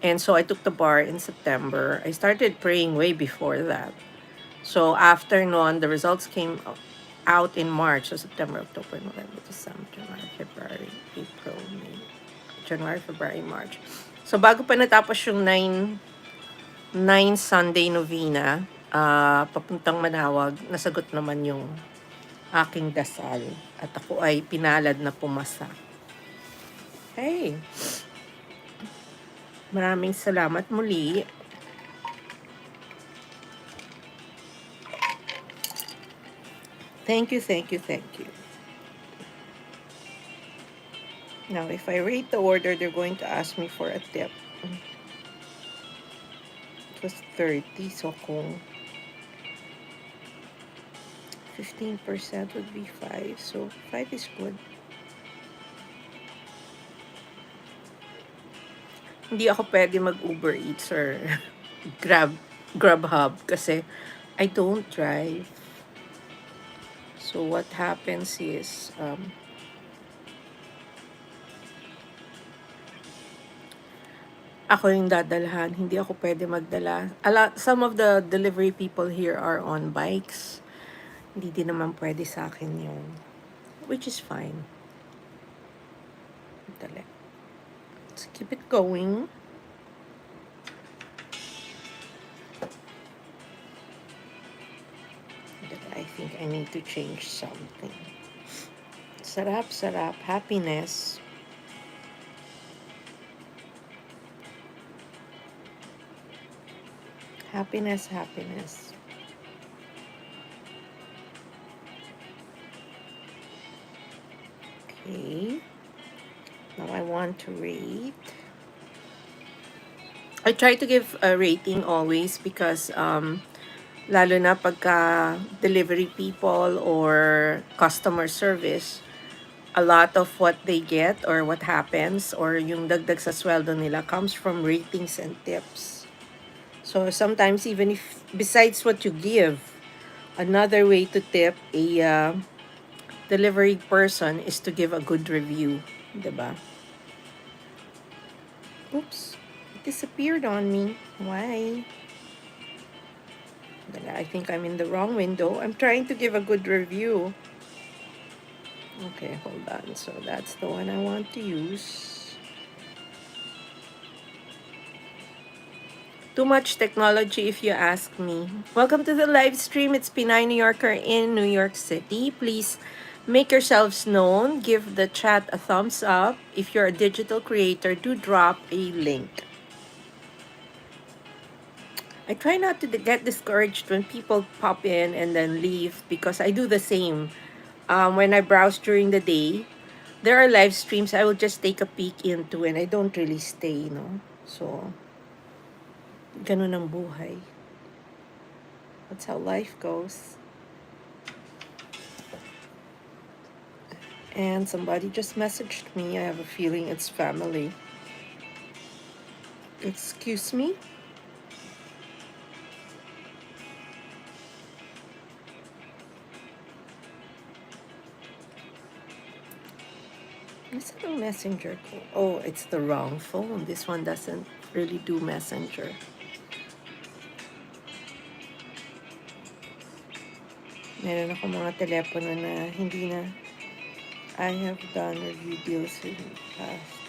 And so I took the bar in September. I started praying way before that. So after noon, the results came out in March. So September, October, November, December, January, February, April, May, January, February, March. So bago pa natapos yung 9 Sunday novena, papuntang Manawag, nasagot naman yung aking dasal. At ako ay pinalad na pumasa. Hey! Maraming salamat muli. Thank you, thank you, thank you. Now, if I rate the order, they're going to ask me for a tip. It was 30, so kung 15% would be 5. So 5 is good. Hindi ako pwede mag-Uber Eats or Grubhub kasi I don't drive. So what happens is, ako yung dadalhan, hindi ako pwede magdala. Some of the delivery people here are on bikes. Hindi din naman pwede sa akin yun. Which is fine. Let's keep it going. I think I need to change something. Sarap, sarap. Happiness. Happiness, happiness. Okay. Now I want to rate. I try to give a rating always because lalo na pagka delivery people or customer service, a lot of what they get or what happens or yung dagdag sa sweldo nila comes from ratings and tips. So sometimes even if besides what you give, another way to tip a delivery person is to give a good review, 'di ba? Oops, it disappeared on me. Why? I think I'm in the wrong window. I'm trying to give a good review. Okay, hold on. So that's the one I want to use. Too much technology if you ask me. Welcome to the live stream. It's Pinay New Yorker in New York City. Please make yourselves known. Give the chat a thumbs up. If you're a digital creator, do drop a link. I try not to get discouraged when people pop in and then leave because I do the same. When I browse during the day, there are live streams I will just take a peek into and I don't really stay, no? So, ganun ang buhay. That's how life goes. And somebody just messaged me. I have a feeling it's family. Excuse me? Is it a messenger call? Oh, it's the wrong phone. This one doesn't really do messenger. Meron ako mga telepono na hindi na I have done review deals in the past.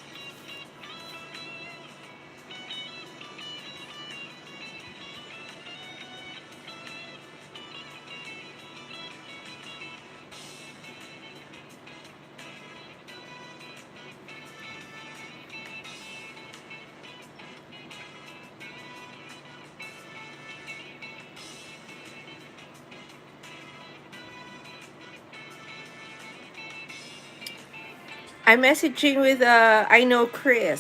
I'm messaging with I know Chris.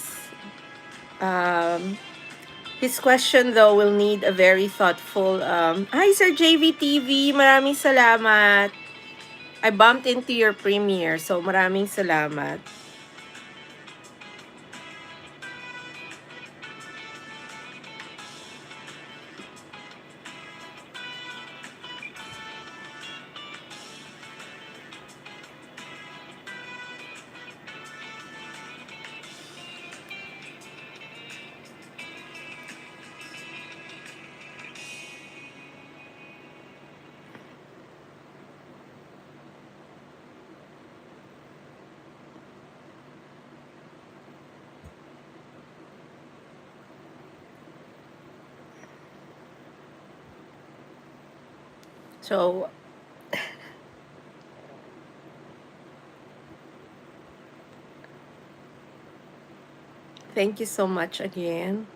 His question though will need a very thoughtful hi Sir JVTV, maraming salamat. I bumped into your premiere, so maraming salamat. So thank you so much again.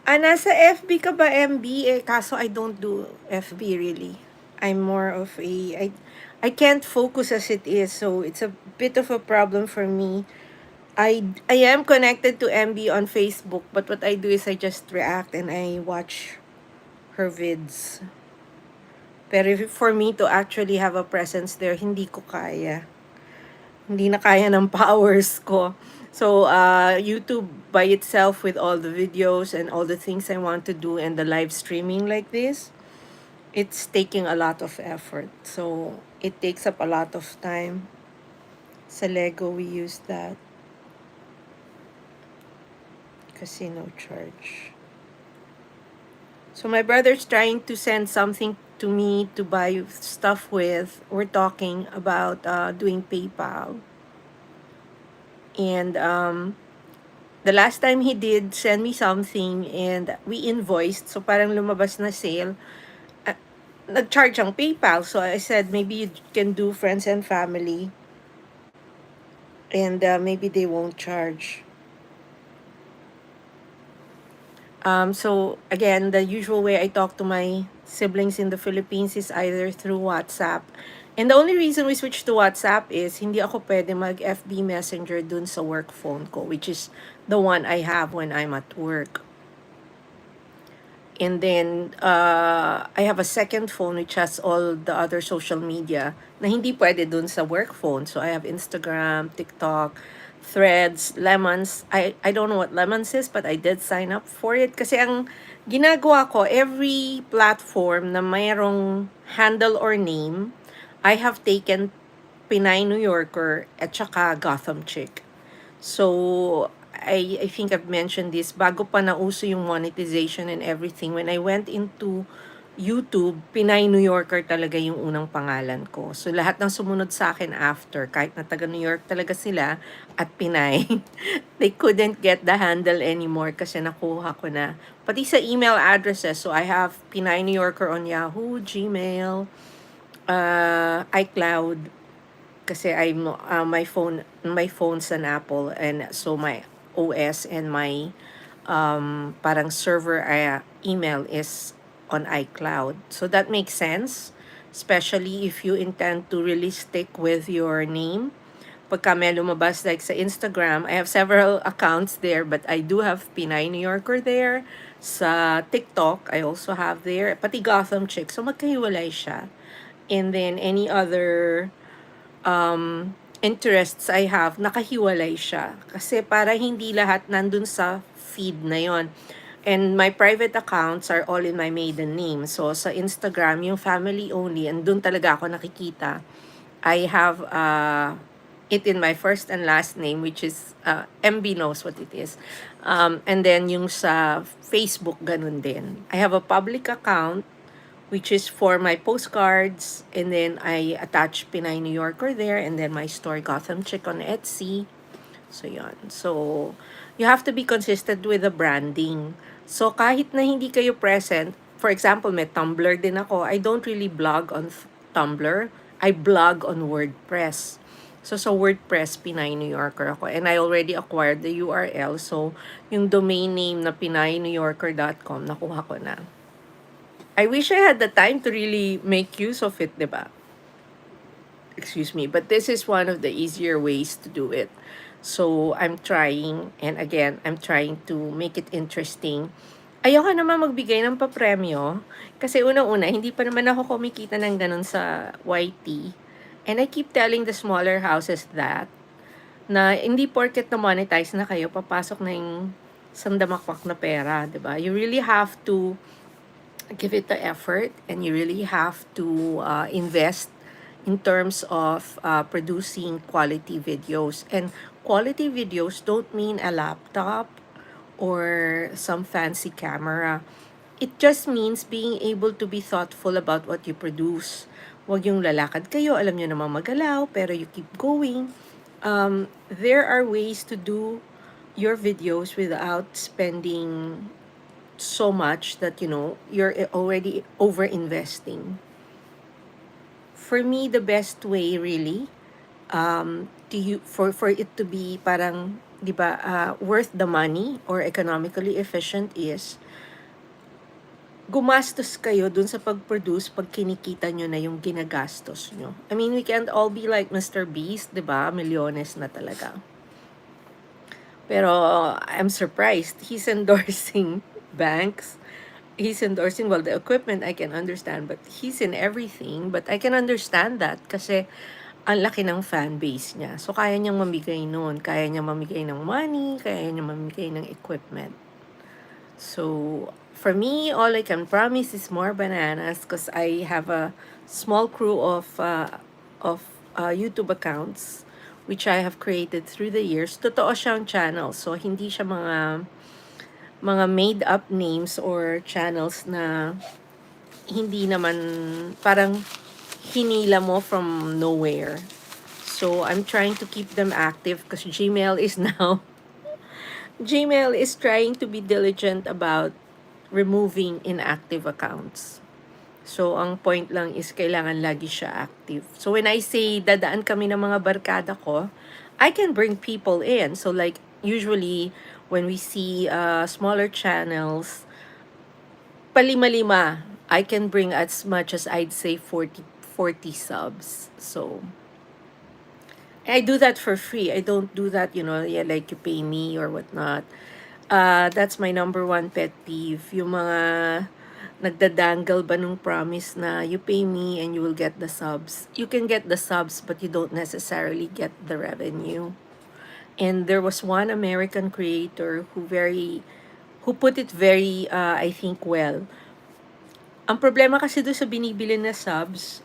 Nasa FB ka ba, MB? Kaso I don't do FB really. I'm more of I can't focus as it is, so it's a bit of a problem for me. I am connected to MB on Facebook, but what I do is I just react and I watch her vids. Pero for me to actually have a presence there, hindi ko kaya. Hindi na kaya ng powers ko. So, YouTube by itself with all the videos and all the things I want to do and the live streaming like this, it's taking a lot of effort. So, it takes up a lot of time. Sa Lego, we use that. Casino charge. So, my brother's trying to send something to me to buy stuff with. We're talking about doing PayPal. And the last time he did send me something and we invoiced, so parang lumabas na sale, nag-charge ang PayPal. So I said, maybe you can do friends and family and maybe they won't charge. So again, the usual way I talk to my siblings in the Philippines is either through WhatsApp. And the only reason we switched to WhatsApp is hindi ako pwede mag-FB Messenger dun sa work phone ko, which is the one I have when I'm at work. And then, I have a second phone which has all the other social media na hindi pwede dun sa work phone. So, I have Instagram, TikTok, Threads, Lemons. I don't know what Lemons is, but I did sign up for it. Kasi ang ginagawa ko, every platform na mayroong handle or name, I have taken Pinay New Yorker at saka Gotham Chick. So, I think I've mentioned this, bago pa nauso yung monetization and everything, when I went into YouTube, Pinay New Yorker talaga yung unang pangalan ko. So, lahat ng sumunod sa akin after, kahit na taga New York talaga sila, at Pinay, they couldn't get the handle anymore kasi nakuha ko na. Pati sa email addresses, so I have Pinay New Yorker on Yahoo, Gmail, iCloud, kasi my phone's an Apple, and so my OS and my parang server email is on iCloud. So that makes sense, especially if you intend to really stick with your name. Pagka may lumabas like sa Instagram, I have several accounts there, but I do have Pinay New Yorker there. Sa TikTok, I also have there, pati Gotham Chick. So magkahiwalay siya. And then any other interests I have, nakahiwalay siya. Kasi para hindi lahat nandun sa feed na yon. And my private accounts are all in my maiden name. So, sa Instagram, yung family only, and dun talaga ako nakikita. I have it in my first and last name, which is, MB knows what it is. And then, yung sa Facebook, ganun din. I have a public account, which is for my postcards, and then I attach Pinay New Yorker there, and then my store Gotham Chick on Etsy. So, yon. So, you have to be consistent with the branding. So, kahit na hindi kayo present, for example, may Tumblr din ako, I don't really blog on Tumblr. I blog on WordPress. So, sa WordPress, Pinay New Yorker ako. And I already acquired the URL. So, yung domain name na pinaynewyorker.com, nakuha ko na. I wish I had the time to really make use of it, diba? Excuse me. But this is one of the easier ways to do it. So, I'm trying. And again, I'm trying to make it interesting. Ayoko naman magbigay ng papremyo. Kasi unang-una, hindi pa naman ako kumikita ng ganun sa YT. And I keep telling the smaller houses that, na hindi porket na monetize na kayo, papasok na yung sandamakwak na pera, diba? You really have to give it the effort, and you really have to invest in terms of producing quality videos. And quality videos don't mean a laptop or some fancy camera. It just means being able to be thoughtful about what you produce. Huwag yung lalakad kayo, alam nyo naman magalaw, pero you keep going. There are ways to do your videos without spending so much that you're already over investing. For me, the best way really for it to be parang, di ba, worth the money or economically efficient is gumastos kayo dun sa pag-produce pag kinikita nyo na yung ginagastos nyo. I mean, we can't all be like Mr. Beast, di ba? Milyones na talaga. Pero I'm surprised. He's endorsing banks. He's endorsing, well, the equipment I can understand, but he's in everything. But I can understand that kasi ang laki ng fan base niya. So, kaya niyang mamigay nun. Kaya niyang mamigay ng money, kaya niyang mamigay ng equipment. So, for me, all I can promise is more bananas because I have a small crew of YouTube accounts which I have created through the years. Totoo siyang channel. So, hindi siya mga made-up names or channels na hindi naman parang hinila mo from nowhere. So, I'm trying to keep them active because Gmail is trying to be diligent about removing inactive accounts. So, ang point lang is kailangan lagi siya active. So, when I say dadaan kami ng mga barkada ko, I can bring people in. So, like, usually, when we see smaller channels, palima-lima, I can bring as much as I'd say 40 subs. So, I do that for free. I don't do that, like you pay me or whatnot. That's my number one pet peeve. Yung mga nagdadangle ba nung promise na you pay me and you will get the subs. You can get the subs, but you don't necessarily get the revenue. And there was one American creator who put it very, I think, well. Ang problema kasi doon sa binibili na subs,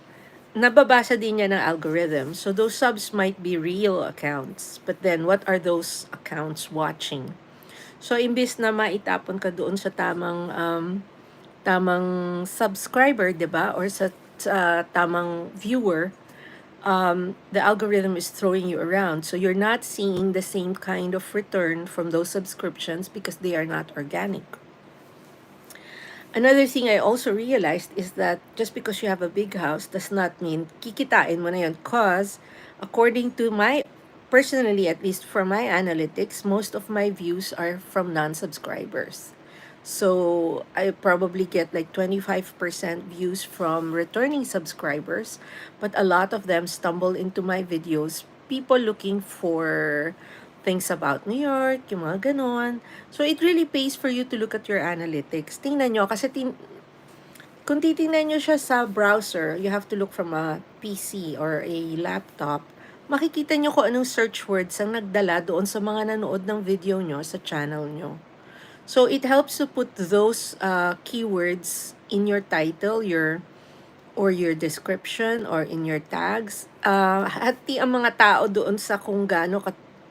nababasa din niya ng algorithm. So those subs might be real accounts. But then, what are those accounts watching? So, imbis na maitapon ka doon sa tamang subscriber, 'di ba? Or sa tamang viewer, the algorithm is throwing you around. So, you're not seeing the same kind of return from those subscriptions because they are not organic. Another thing I also realized is that just because you have a big house does not mean kikitain mo na yun. Because according to personally, at least for my analytics, most of my views are from non-subscribers. So I probably get like 25% views from returning subscribers, but a lot of them stumble into my videos, people looking for things about New York, yung mga ganon. So it really pays for you to look at your analytics. Tingnan nyo, kasi kung titingnan nyo siya sa browser, you have to look from a PC or a laptop. Makikita nyo kung anong search words ang nagdala doon sa mga nanood ng video nyo sa channel nyo. So it helps to put those keywords in your title, or your description, or in your tags. Hati ang mga tao doon sa kung gaano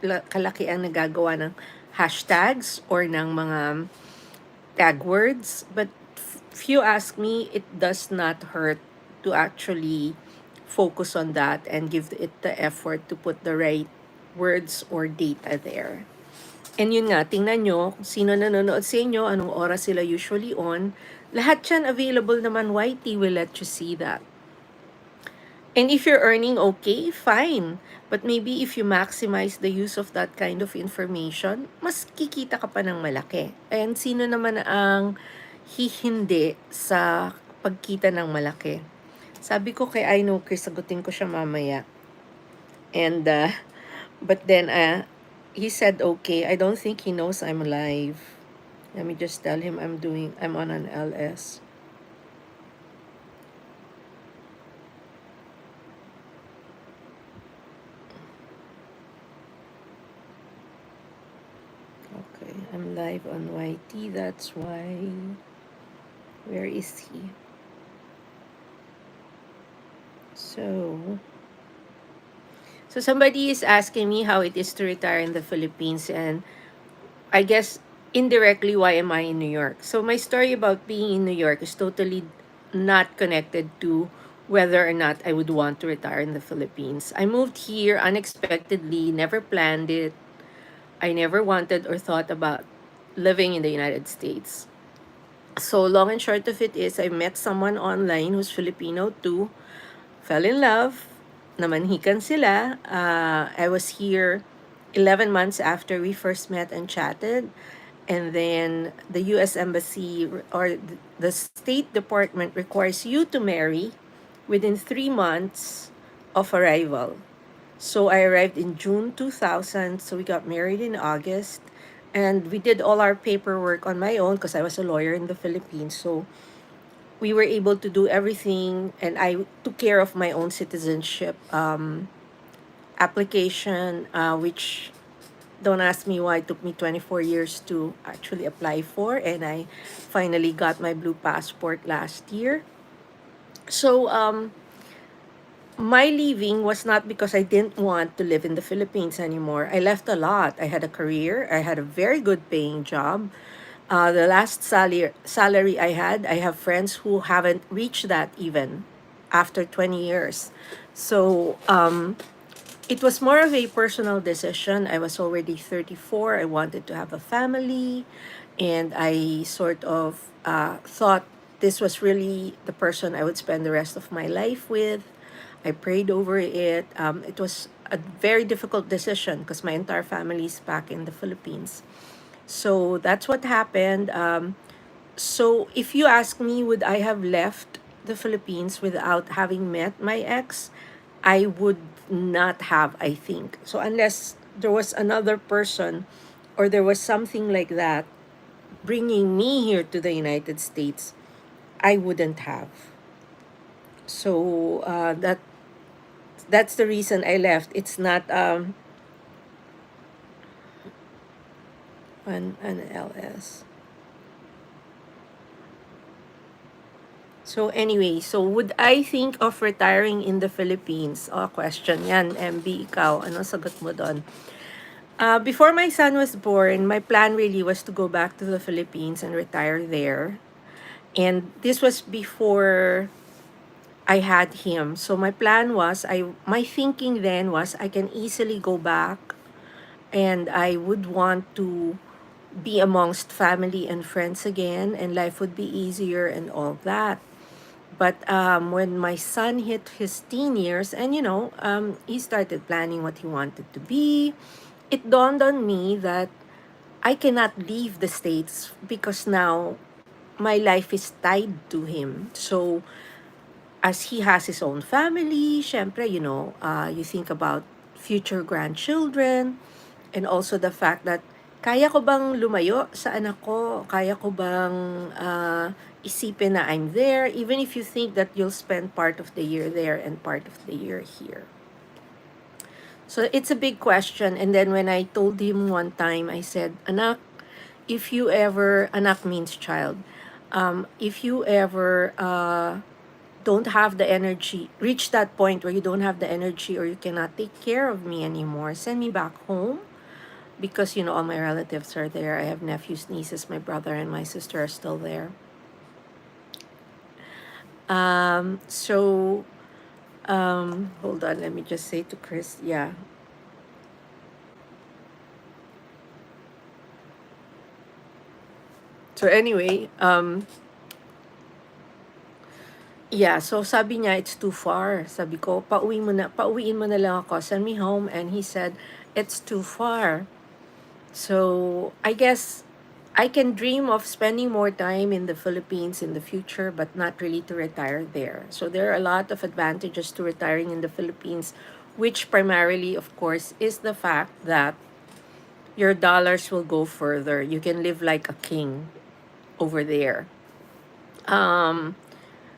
kalaki ang nagagawa ng hashtags or ng mga tag words. But if you ask me, it does not hurt to actually focus on that and give it the effort to put the right words or data there. And yun nga, tingnan nyo kung sino nanonood sa inyo, anong oras sila usually on. Lahat yan available naman. YT will let you see that. And if you're earning okay, fine. But maybe if you maximize the use of that kind of information, mas kikita ka pa ng malaki. And sino naman ang hihindi sa pagkita ng malaki? Sabi ko kay I know Chris, sagutin ko siya mamaya. And, but then, he said, okay, I don't think he knows I'm live. Let me just tell him I'm on an LS. Okay, I'm live on YT, that's why. Where is he? So somebody is asking me how it is to retire in the Philippines, and I guess indirectly, why am I in New York? So my story about being in New York is totally not connected to whether or not I would want to retire in the Philippines. I moved here unexpectedly, never planned it. I never wanted or thought about living in the United States. So long and short of it is, I met someone online who's Filipino too, fell in love, namanhikan sila. I was here 11 months after we first met and chatted. And then the U.S. Embassy or the State Department requires you to marry within 3 months of arrival. So I arrived in June 2000, so we got married in August. And we did all our paperwork on my own because I was a lawyer in the Philippines. So we were able to do everything, and I took care of my own citizenship application, which, don't ask me why it took me 24 years to actually apply for, and I finally got my blue passport last year. So my leaving was not because I didn't want to live in the Philippines anymore. I left a lot. I had a career. I had a very good paying job. The last salary I have friends who haven't reached that even after 20 years. So it was more of a personal decision. I was already 34. I wanted to have a family. And I sort of thought this was really the person I would spend the rest of my life with. I prayed over it. It was a very difficult decision because my entire family is back in the Philippines. So that's what happened. So if you ask me, would I have left the Philippines without having met my ex? I would not have, I think. So unless there was another person or there was something like that bringing me here to the United States, I wouldn't have. So that's the reason I left. It's not an LS. So anyway, so would I think of retiring in the Philippines? Oh, question yan. MB, ikaw, ano sagot mo doon? Before my son was born, my plan really was to go back to the Philippines and retire there. And this was before I had him. So my plan was, my thinking then was I can easily go back and I would want to be amongst family and friends again, and life would be easier and all that. But when my son hit his teen years, and he started planning what he wanted to be, it dawned on me that I cannot leave the States because now my life is tied to him. So as he has his own family, syempre, you think about future grandchildren, and also the fact that kaya ko bang lumayo sa anak ko? Kaya ko bang isipin na I'm there, even if you think that you'll spend part of the year there and part of the year here. So it's a big question. And then when I told him one time, I said, anak, if you ever, anak means child, if you ever don't have the energy, reach that point where you don't have the energy or you cannot take care of me anymore, send me back home, because all my relatives are there. I have nephews, nieces, my brother and my sister are still there. So hold on, let me just say to Chris, yeah. So anyway, yeah, so sabi niya it's too far. Sabi ko, pauwiin mo na lang ako, send me home. And he said it's too far. So I guess I can dream of spending more time in the Philippines in the future, but not really to retire there. So there are a lot of advantages to retiring in the Philippines, which primarily, of course, is the fact that your dollars will go further. You can live like a king over there. The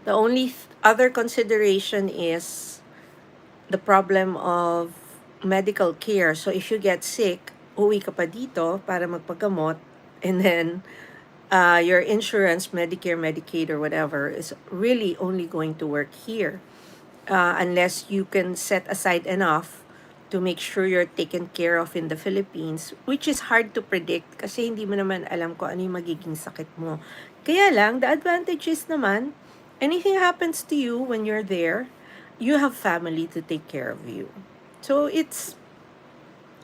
only other consideration is the problem of medical care. So if you get sick, uwi ka pa dito para magpagamot, and then your insurance, Medicare, Medicaid, or whatever, is really only going to work here, unless you can set aside enough to make sure you're taken care of in the Philippines, which is hard to predict kasi hindi mo naman alam kung ano yung magiging sakit mo. Kaya lang, the advantage is naman, anything happens to you when you're there, you have family to take care of you. So it's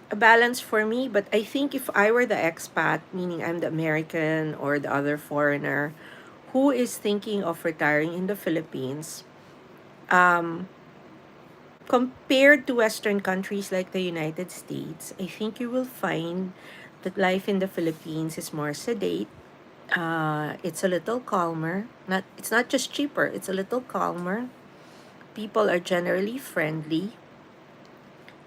a balance for me, but I think if I were the expat, meaning I'm the American or the other foreigner who is thinking of retiring in the Philippines, compared to Western countries like the United States, I think you will find that life in the Philippines is more sedate. It's a little calmer. It's not just cheaper, it's a little calmer. People are generally friendly.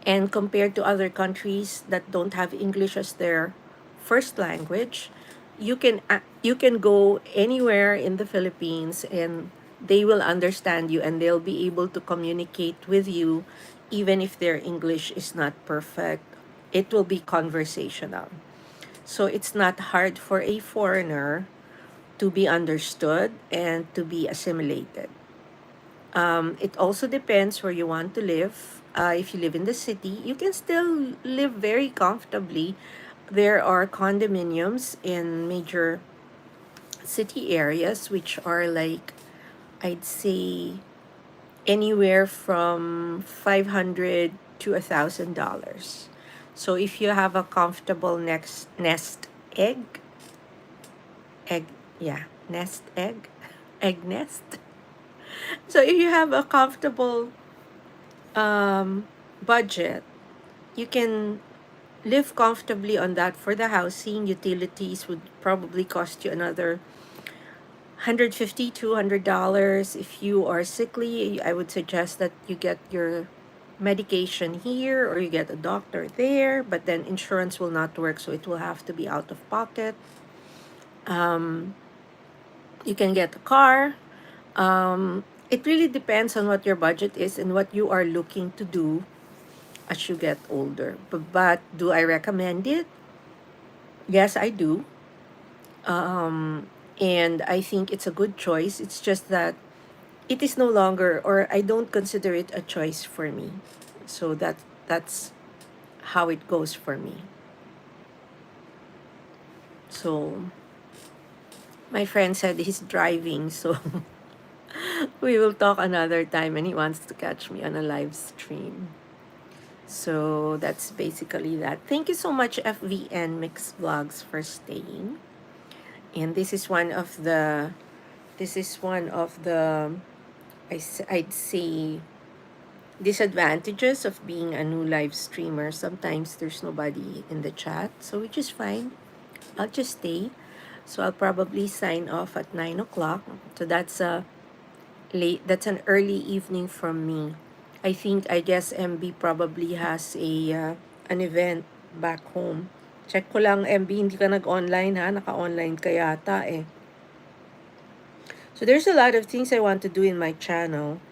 And compared to other countries that don't have English as their first language, you can go anywhere in the Philippines and they will understand you and they'll be able to communicate with you even if their English is not perfect. It will be conversational. So it's not hard for a foreigner to be understood and to be assimilated. It also depends where you want to live. If you live in the city, you can still live very comfortably. There are condominiums in major city areas, which are like, I'd say, anywhere from 500 to $1,000. So if you have a comfortable nest egg, egg, yeah, nest egg, egg nest. So if you have a comfortable budget, you can live comfortably on that. For the housing, utilities would probably cost you another $150, $200. If you are sickly, I would suggest that you get your medication here or you get a doctor there, but then insurance will not work, so it will have to be out of pocket. Um, you can get a car. It really depends on what your budget is and what you are looking to do as you get older. But do I recommend it? Yes, I do. And I think it's a good choice. It's just that it is no longer, or I don't consider it a choice for me. So that's how it goes for me. So my friend said he's driving, so we will talk another time, and he wants to catch me on a live stream. So that's basically that. Thank you so much, FVN Mix Vlogs, for staying. And this is one of the I'd say disadvantages of being a new live streamer. Sometimes there's nobody in the chat, so which is fine. I'll just stay. So I'll probably sign off at 9 o'clock. So that's a late. That's an early evening from me. I guess MB probably has an event back home. Check ko lang, MB, hindi ka nag-online ha? Naka-online ka yata eh. So there's a lot of things I want to do in my channel.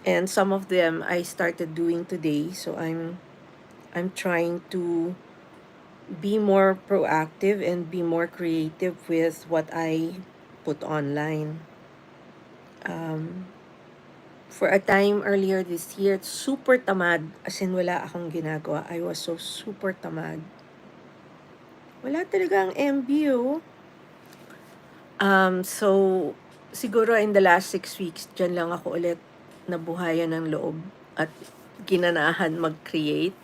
And some of them I started doing today. So I'm trying to be more proactive and be more creative with what I put online. For a time earlier this year, super tamad. As in, wala akong ginagawa. I was so super tamad. Wala talaga ang MB, oh. So, siguro in the last 6 weeks, dyan lang ako ulit nabuhayan ng loob at ginanahan mag-create.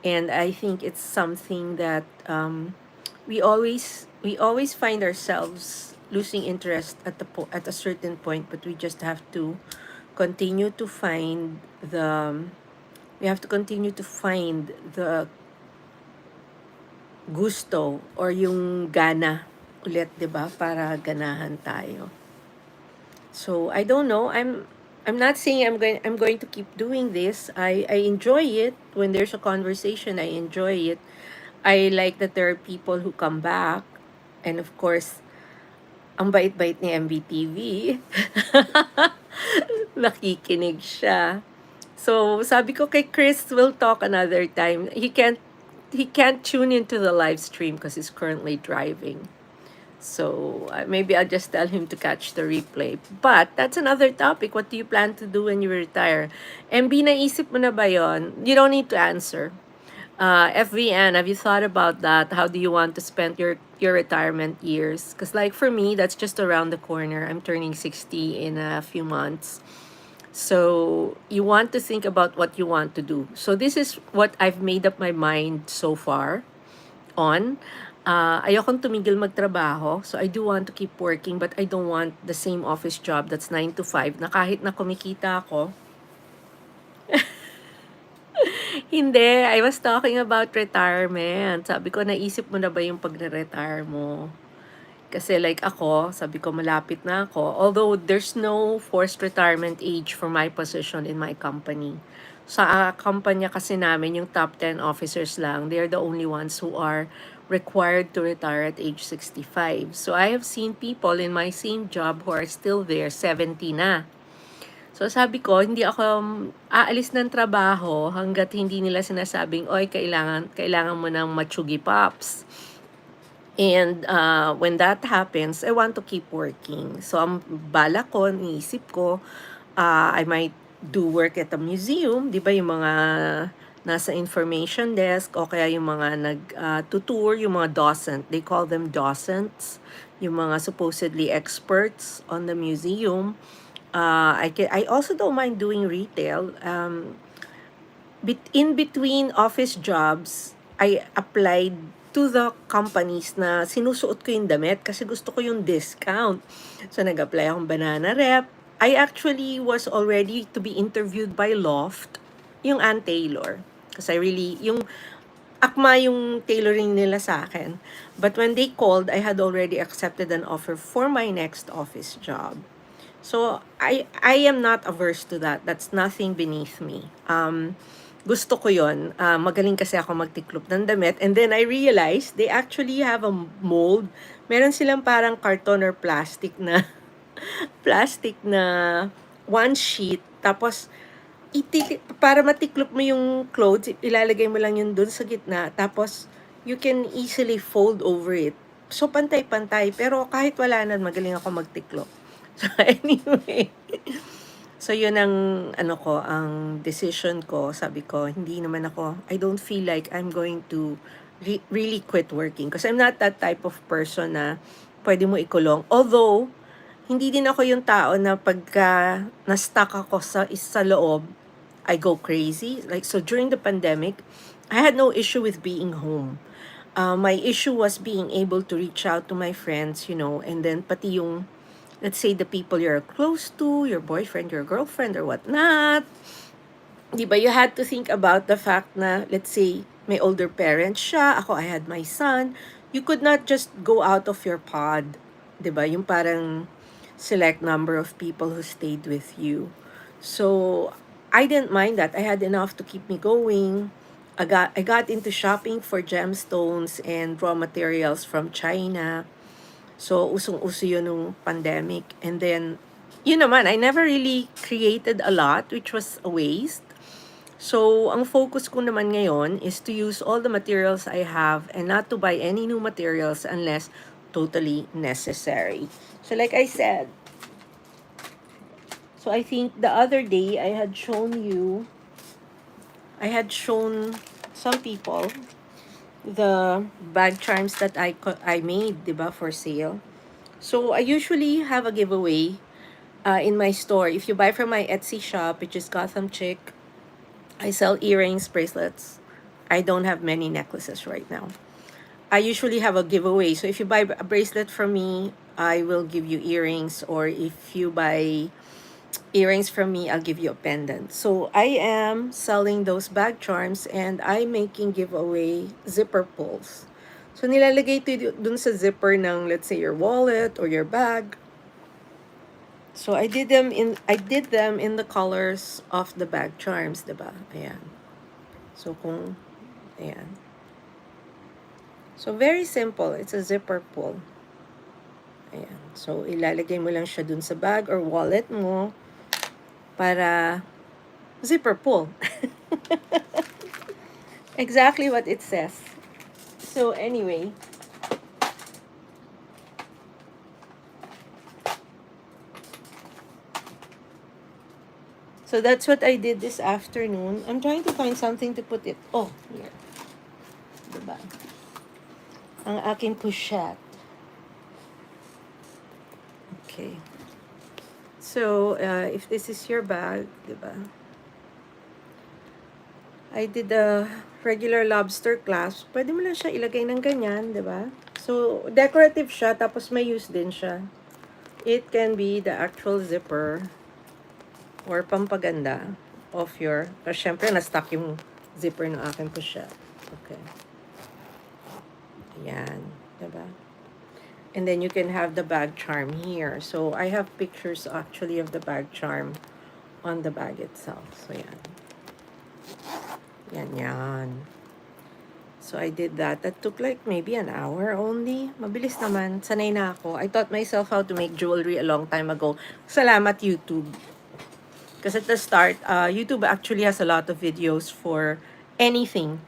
And I think it's something that we always find ourselves losing interest at a certain point, but we just have to continue to find the gusto or yung gana ulit, 'di ba? Para ganahan tayo. So, I don't know. I'm not saying I'm going to keep doing this. I enjoy it. When there's a conversation, I enjoy it. I like that there are people who come back. And of course, ang bait-bait ni MBTV. Nakikinig siya. So, sabi ko kay Chris, we'll talk another time. He can't tune into the live stream because he's currently driving. So, maybe I'll just tell him to catch the replay. But, that's another topic. What do you plan to do when you retire? MB, naisip mo na ba yon? You don't need to answer. FVN, have you thought about that? How do you want to spend your retirement years? Because like for me, that's just around the corner. I'm turning 60 in a few months. So you want to think about what you want to do. So this is what I've made up my mind so far on. Ayokong tumigil magtrabaho. So I do want to keep working, but I don't want the same office job that's 9 to 5 na kahit na kumikita ako. Hindi, I was talking about retirement. Sabi ko, naisip mo na ba yung pagre-retire mo? Kasi like ako, sabi ko malapit na ako. Although there's no forced retirement age for my position in my company. Sa kumpanya kasi namin, yung top 10 officers lang, they're the only ones who are required to retire at age 65. So I have seen people in my same job who are still there, 70 na. So sabi ko, hindi ako aalis ng trabaho hanggat hindi nila sinasabing, oy, kailangan mo ng matsugi pops. And when that happens, I want to keep working. So ang bala ko, niisip ko, I might do work at a museum, di ba, yung mga nasa information desk o kaya yung mga nag-tutour, yung mga docent, they call them docents, yung mga supposedly experts on the museum. I also don't mind doing retail. In between office jobs, I applied to the companies na sinusuot ko yung damit kasi gusto ko yung discount. So, nag-apply akong banana rep. I actually was already to be interviewed by Loft, yung Ann Taylor. Kasi yung akma yung tailoring nila sa akin. But when they called, I had already accepted an offer for my next office job. So, I am not averse to that. That's nothing beneath me. Gusto ko yon. Magaling kasi ako magtiklop ng damit. And then I realized they actually have a mold. Meron silang parang carton or plastic na one sheet. Tapos, para matiklop mo yung clothes, ilalagay mo lang yun dun sa gitna. Tapos, you can easily fold over it. So, pantay-pantay. Pero kahit wala na, magaling ako magtiklop. So, anyway. So, yun ang, ang decision ko. Sabi ko, hindi naman ako, I don't feel like I'm going to really quit working. Because I'm not that type of person na pwede mo ikulong. Although, hindi din ako yung tao na pagka na-stuck ako sa loob, I go crazy. Like, so during the pandemic, I had no issue with being home. My issue was being able to reach out to my friends, and then pati yung, let's say, the people you're close to, your boyfriend, your girlfriend, or whatnot. Di ba, you had to think about the fact na, let's say, may older parents siya, ako, I had my son. You could not just go out of your pod. Di ba, yung parang select number of people who stayed with you. So, I didn't mind that. I had enough to keep me going. I got into shopping for gemstones and raw materials from China. So, usong-uso yun nung pandemic. And then, yun naman, I never really created a lot, which was a waste. So, ang focus ko naman ngayon is to use all the materials I have and not to buy any new materials unless totally necessary. So, like I said, so I think the other day I had shown some people the bag charms that I made, diba, for sale. So I usually have a giveaway in my store. If you buy from my Etsy shop, which is Gotham Chick, I sell earrings, bracelets. I don't have many necklaces right now. I usually have a giveaway. So if you buy a bracelet from me, I will give you earrings. Or if you buy earrings from me, I'll give you a pendant. So I am selling those bag charms and I'm making giveaway zipper pulls. So nilalagay ito dun sa zipper ng, let's say, your wallet or your bag. So I did them in the colors of the bag charms, diba? Ayan. So ayan. So very simple. It's a zipper pull. Ayan. So ilalagay mo lang siya dun sa bag or wallet mo para zipper pull. Exactly what it says. So anyway, so that's what I did this afternoon. I'm trying to find something to put it. Oh, here. Diba? Ang aking pochette. Okay. So, if this is your bag, diba? I did a regular lobster clasp. Pwede mo lang siya ilagay ng ganyan, diba? So, decorative siya, tapos may use din siya. It can be the actual zipper or pampaganda of your, pero syempre, na-stuck yung zipper ng akin pochette. Okay. Ayan, diba? And then you can have the bag charm here. So, I have pictures actually of the bag charm on the bag itself. So, yan. Yan. So, I did that. That took like maybe an hour only. Mabilis naman. Sanay na ako. I taught myself how to make jewelry a long time ago. Salamat, YouTube. Because at the start, YouTube actually has a lot of videos for anything.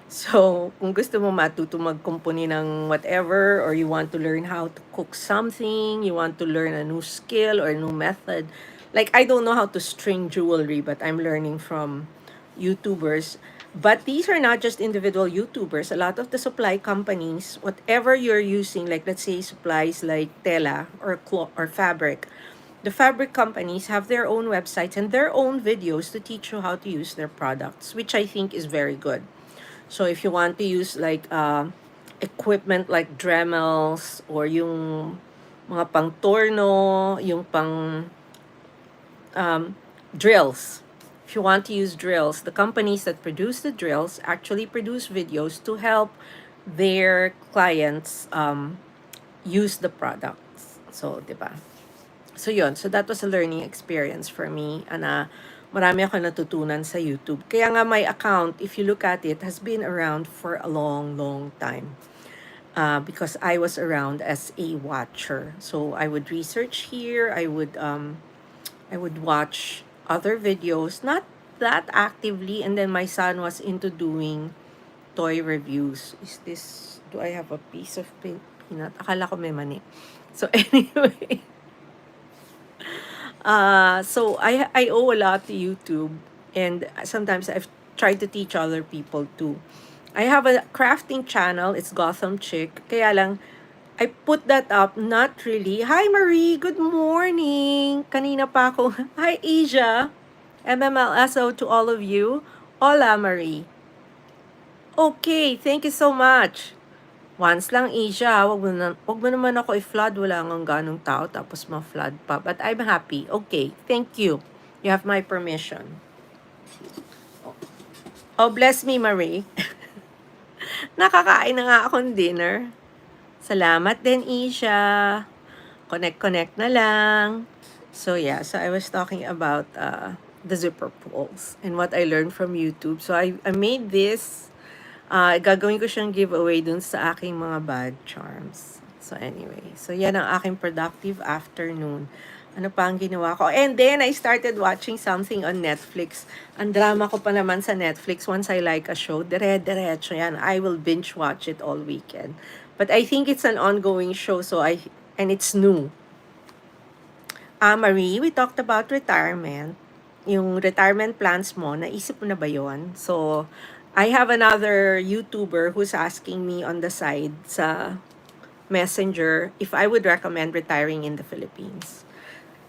So, kung gusto mo matuto magkumpuni ng whatever, or you want to learn how to cook something, you want to learn a new skill or a new method. Like, I don't know how to string jewelry, but I'm learning from YouTubers. But these are not just individual YouTubers. A lot of the supply companies, whatever you're using, like let's say supplies like tela or cloth or fabric, the fabric companies have their own websites and their own videos to teach you how to use their products, which I think is very good. So if you want to use like equipment like Dremels or yung mga pang torno, yung pang drills. If you want to use drills, the companies that produce the drills actually produce videos to help their clients use the products. So, diba? So yun, so that was a learning experience for me. Marami ako natutunan sa YouTube. Kaya nga my account, if you look at it, has been around for a long, long time. Because I was around as a watcher. So I would research here, I would watch other videos, not that actively, and then my son was into doing toy reviews. Do I have a piece of peanut? Akala ko may mani. So anyway, so I owe a lot to YouTube, and sometimes I've tried to teach other people too. I have a crafting channel. It's Gotham Chick. Kaya lang, I put that up, not really. Hi, Marie. Good morning. Kanina pa ako. Hi, Asia. MMLSO to all of you. Hola, Marie. Okay, thank you so much. Once lang, Asia. Wag mo naman ako i-flood. Wala nga ganong tao, tapos ma-flood pa. But I'm happy. Okay, thank you. You have my permission. Oh, bless me, Marie. Nakakain na nga akong dinner. Salamat din, Isha. Connect na lang. So yeah, so I was talking about the zipper pulls and what I learned from YouTube. So I made this. Gagawin ko siyang giveaway dun sa aking mga bad charms. So anyway, so yan ang aking productive afternoon. Ano pa ang ginawa ko? And then, I started watching something on Netflix. Ang drama ko pa naman sa Netflix, once I like a show, dire-diretso yan. I will binge watch it all weekend. But I think it's an ongoing show, and it's new. Marie, we talked about retirement. Yung retirement plans mo, naisip mo na ba yun? So, I have another YouTuber who's asking me on the side sa Messenger if I would recommend retiring in the Philippines.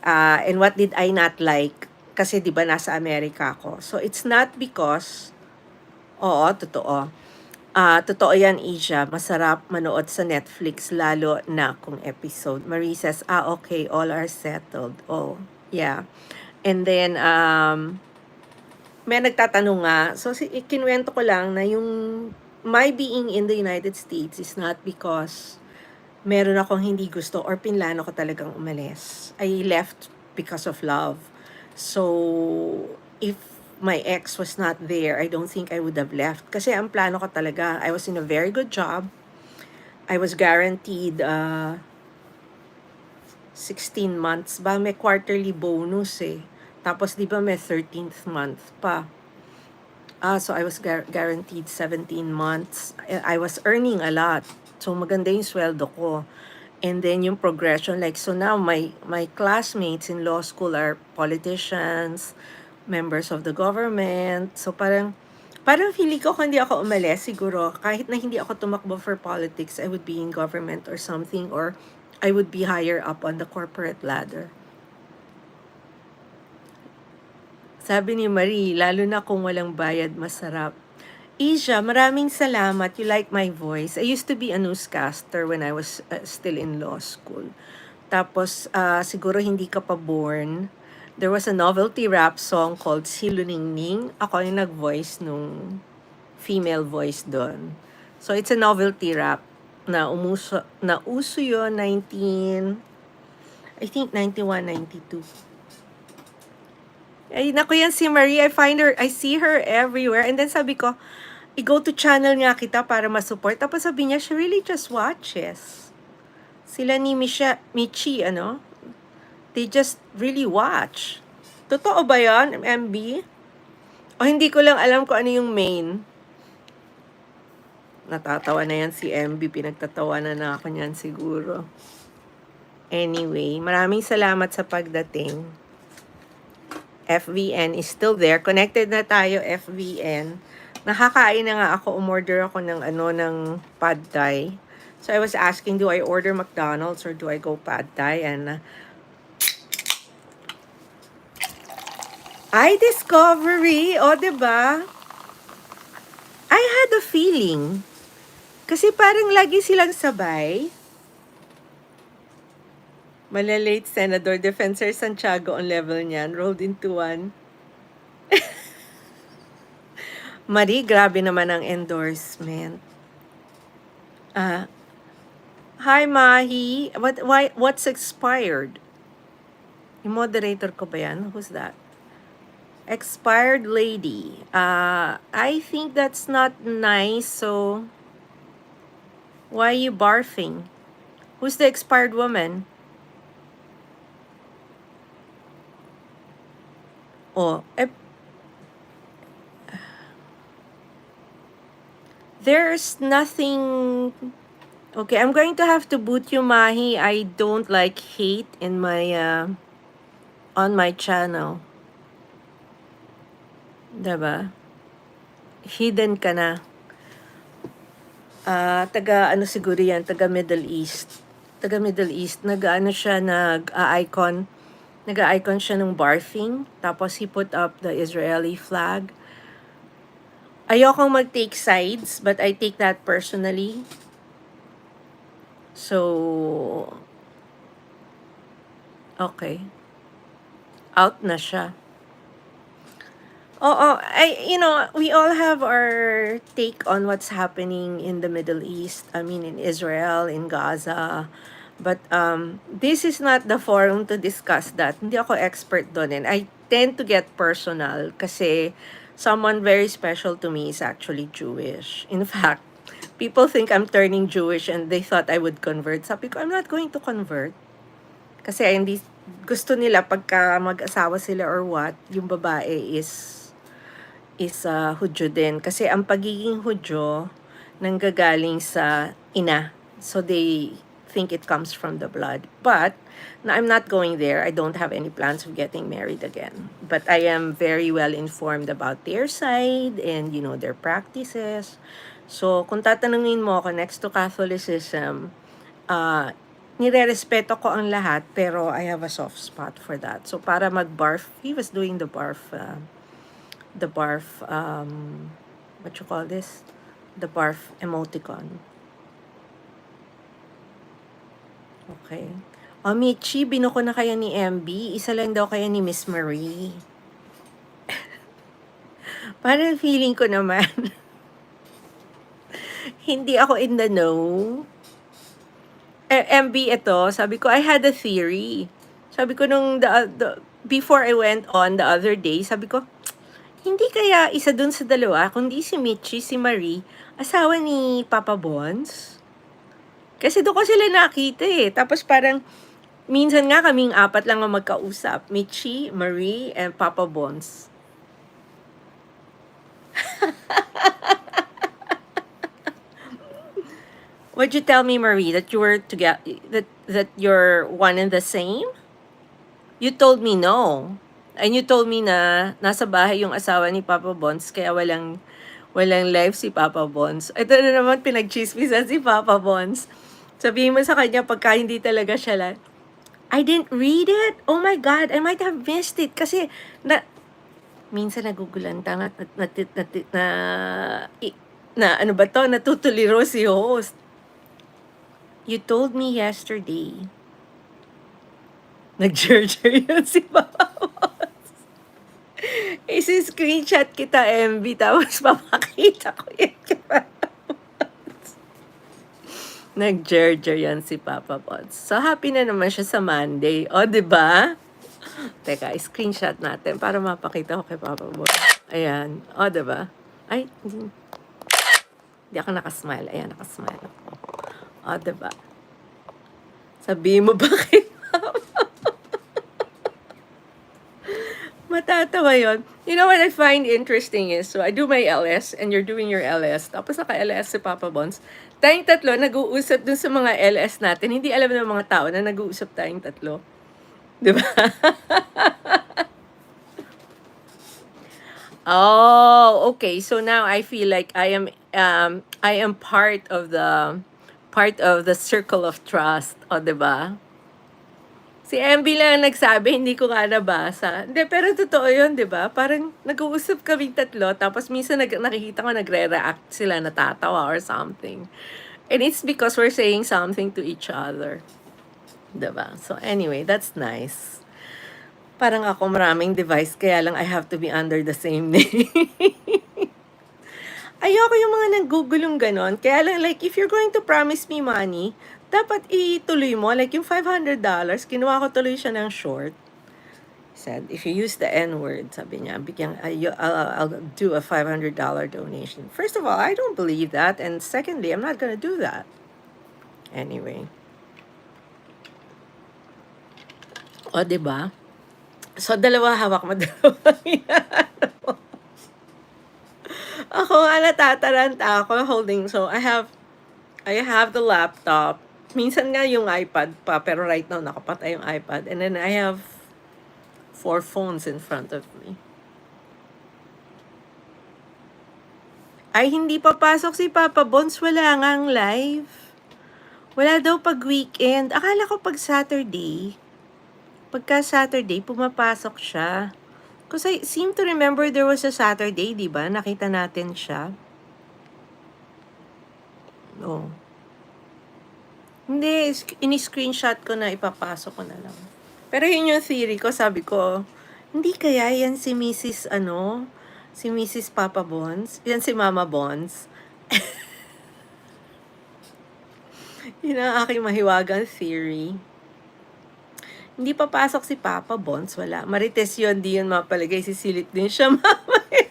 And what did I not like? Kasi di ba nasa Amerika ako. So it's not because, oo, totoo. Totoo yan, Asia. Masarap manood sa Netflix, lalo na kung episode. Marie says, okay, all are settled. Oh, yeah. And then, may nagtatanong nga. So, kinuwento ko lang na yung my being in the United States is not because meron akong hindi gusto or pinlano ko talagang umalis. I left because of love. So, if my ex was not there, I don't think I would have left. Kasi ang plano ko talaga, I was in a very good job. I was guaranteed 16 months ba? May quarterly bonus eh. Tapos di ba may 13th month pa. So I was guaranteed 17 months. I was earning a lot. So maganda yung sweldo ko. And then yung progression, like, so now my classmates in law school are politicians, members of the government. So parang feeling ko kung hindi ako umalis, siguro, kahit na hindi ako tumakbo for politics, I would be in government or something, or I would be higher up on the corporate ladder. Sabi ni Marie, lalo na kung walang bayad, masarap. Isha, maraming salamat. You like my voice. I used to be a newscaster when I was still in law school. Tapos, siguro hindi ka pa born. There was a novelty rap song called Siluningning. Ako yung nag-voice nung female voice doon. So, it's a novelty rap na uso yun, I think 91, 92. Ay, naku yan si Marie. I see her everywhere. And then sabi ko, i-go to channel nga kita para ma-support. Tapos sabi niya, she really just watches. Sila ni Michi, they just really watch. Totoo ba yan, MB? O hindi ko lang alam kung ano yung main. Natatawa na yan si MB. Pinagtatawanan na ako niyan siguro. Anyway, maraming salamat sa pagdating. FVN is still there. Connected na tayo, FVN. Nakakain na nga ako, umorder ako ng pad thai. So I was asking, do I order McDonald's or do I go pad thai? And Discovery, diba? I had a feeling. Kasi parang lagi silang sabay. Malalate Senador Defensor Santiago on level niyan, rolled into one. Marie, grabe naman ang endorsement. Hi, Mahi. What's expired? Yung moderator ko ba yan? Who's that? Expired lady. I think that's not nice, so why are you barfing? Who's the expired woman? Oh, there's nothing. Okay, I'm going to have to boot you, Mahi. I don't like hate in my on my channel. Diba? Hidden ka na. Taga ano siguro yan, taga Middle East. Taga Middle East, nag-ano siya, nag-icon siya ng barfing. Tapos he put up the Israeli flag. Ayokong mag-take sides, but I take that personally. So, okay. Out na siya. Oo, we all have our take on what's happening in the Middle East. I mean, in Israel, in Gaza. But this is not the forum to discuss that. Hindi ako expert doon. And I tend to get personal kasi someone very special to me is actually Jewish. In fact, people think I'm turning Jewish and they thought I would convert. Sabi ko, I'm not going to convert. Kasi hindi, gusto nila pagka mag-asawa sila or what, yung babae is Hudyo din. Kasi ang pagiging Hudyo nanggagaling sa ina. So they think it comes from the blood. But I'm not going there. I don't have any plans of getting married again. But I am very well informed about their side and, their practices. So, kung tatanungin mo ako next to Catholicism, nire-respeto ko ang lahat, pero I have a soft spot for that. So, para mag-barf, he was doing the barf, what you call this? The barf emoticon. Okay. O, Michi, binuko na kayo ni MB. Isa lang daw kayo ni Miss Marie. Parang feeling ko naman, hindi ako in the know. MB, ito, sabi ko, I had a theory. Sabi ko nung before I went on the other day, sabi ko, hindi kaya isa dun sa dalawa, kundi si Michi, si Marie, asawa ni Papa Bons? Kasi doon ko sila nakita eh. Tapos parang, minsan nga kaming apat lang ang magkausap. Michi, Marie, and Papa Bons. Would you tell me, Marie, that you were together, that you're one and the same? You told me no. And you told me na nasa bahay yung asawa ni Papa Bons, kaya walang live si Papa Bons. Ito na naman pinagchismisan si Papa Bons. Sabihin mo sa kanya pagka hindi talaga siya lang. I didn't read it. Oh my God, I might have missed it. Kasi minsan nagugulanta na ano ba to, natutuliro si host. You told me yesterday. Nag-jerjer yun si Papa Bons. Isi-screenshot kita, MB, tapos papakita ko yan kay Papa Bons. Nag-jerjer yan si Papa Bons. So, happy na naman siya sa Monday. O, diba? Teka, screenshot natin para mapakita ko kay Papa Bons. Ayan. O, diba? Ay, hindi ako nakasmile. Ayan, nakasmile ako. O, diba? Sabihin mo ba kay matatawa yun. You know what I find interesting is, so I do my LS and you're doing your LS. Tapos naka-LS si Papa Bons. Tayong tatlo, nag-uusap dun sa mga LS natin. Hindi alam ng mga tao na nag-uusap tayong tatlo. Diba? Oh, okay. So now I feel like I am part of the circle of trust. O, diba? Si MB lang nagsabi, hindi ko nga nabasa. Hindi, pero totoo yun, di ba? Parang nag-uusap kaming tatlo, tapos minsan nakikita ko nagre-react sila, natatawa or something. And it's because we're saying something to each other. Di ba? So anyway, that's nice. Parang ako maraming device, kaya lang I have to be under the same name. Ayoko yung mga nanggugulong ganon. Kaya lang, like, if you're going to promise me money, dapat ituloy mo. Like, yung $500, kinuha ko tuloy siya ng short. said, if you use the N-word, sabi niya, I'll do a $500 donation. First of all, I don't believe that. And secondly, I'm not gonna do that. Anyway. O, diba? So, dalawa hawak mo, dalawa ako nga natataranta ako holding. So, I have the laptop. Minsan nga yung iPad pa, pero right now nakapatay yung iPad. And then I have 4 phones in front of me. Ay, hindi papasok si Papa Bones. Wala ngang live. Wala daw pag weekend. Akala ko pag Saturday. Pagka Saturday, pumapasok siya. Because I seem to remember there was a Saturday, di ba? Nakita natin siya. Oh. Hindi, ini-screenshot ko na ipapasok ko na lang. Pero yun yung theory ko, sabi ko, hindi kaya yan si Mrs. Si Mrs. Papa Bonds? Yan si Mama Bonds? Yun ang aking mahiwagang theory. Hindi papasok si Papa Bonds, wala. Marites yun, di yun mapalagay, sisilip din siya mamaya.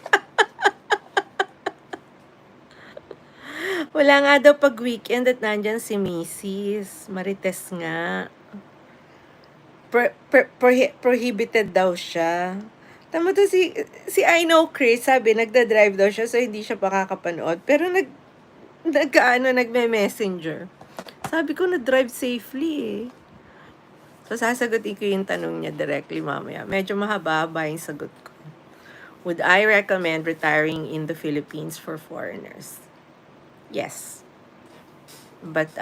Wala nga daw pag weekend at nandyan si Mrs. Marites nga. Prohibited daw siya. Tama to si I know Chris, sabi, nagda-drive daw siya so hindi siya pakakapanood. Pero nagme-messenger. Sabi ko, na-drive safely eh. So, sasagutin ko yung tanong niya directly mamaya. Medyo mahaba-haba yung sagot ko. Would I recommend retiring in the Philippines for foreigners? Yes. But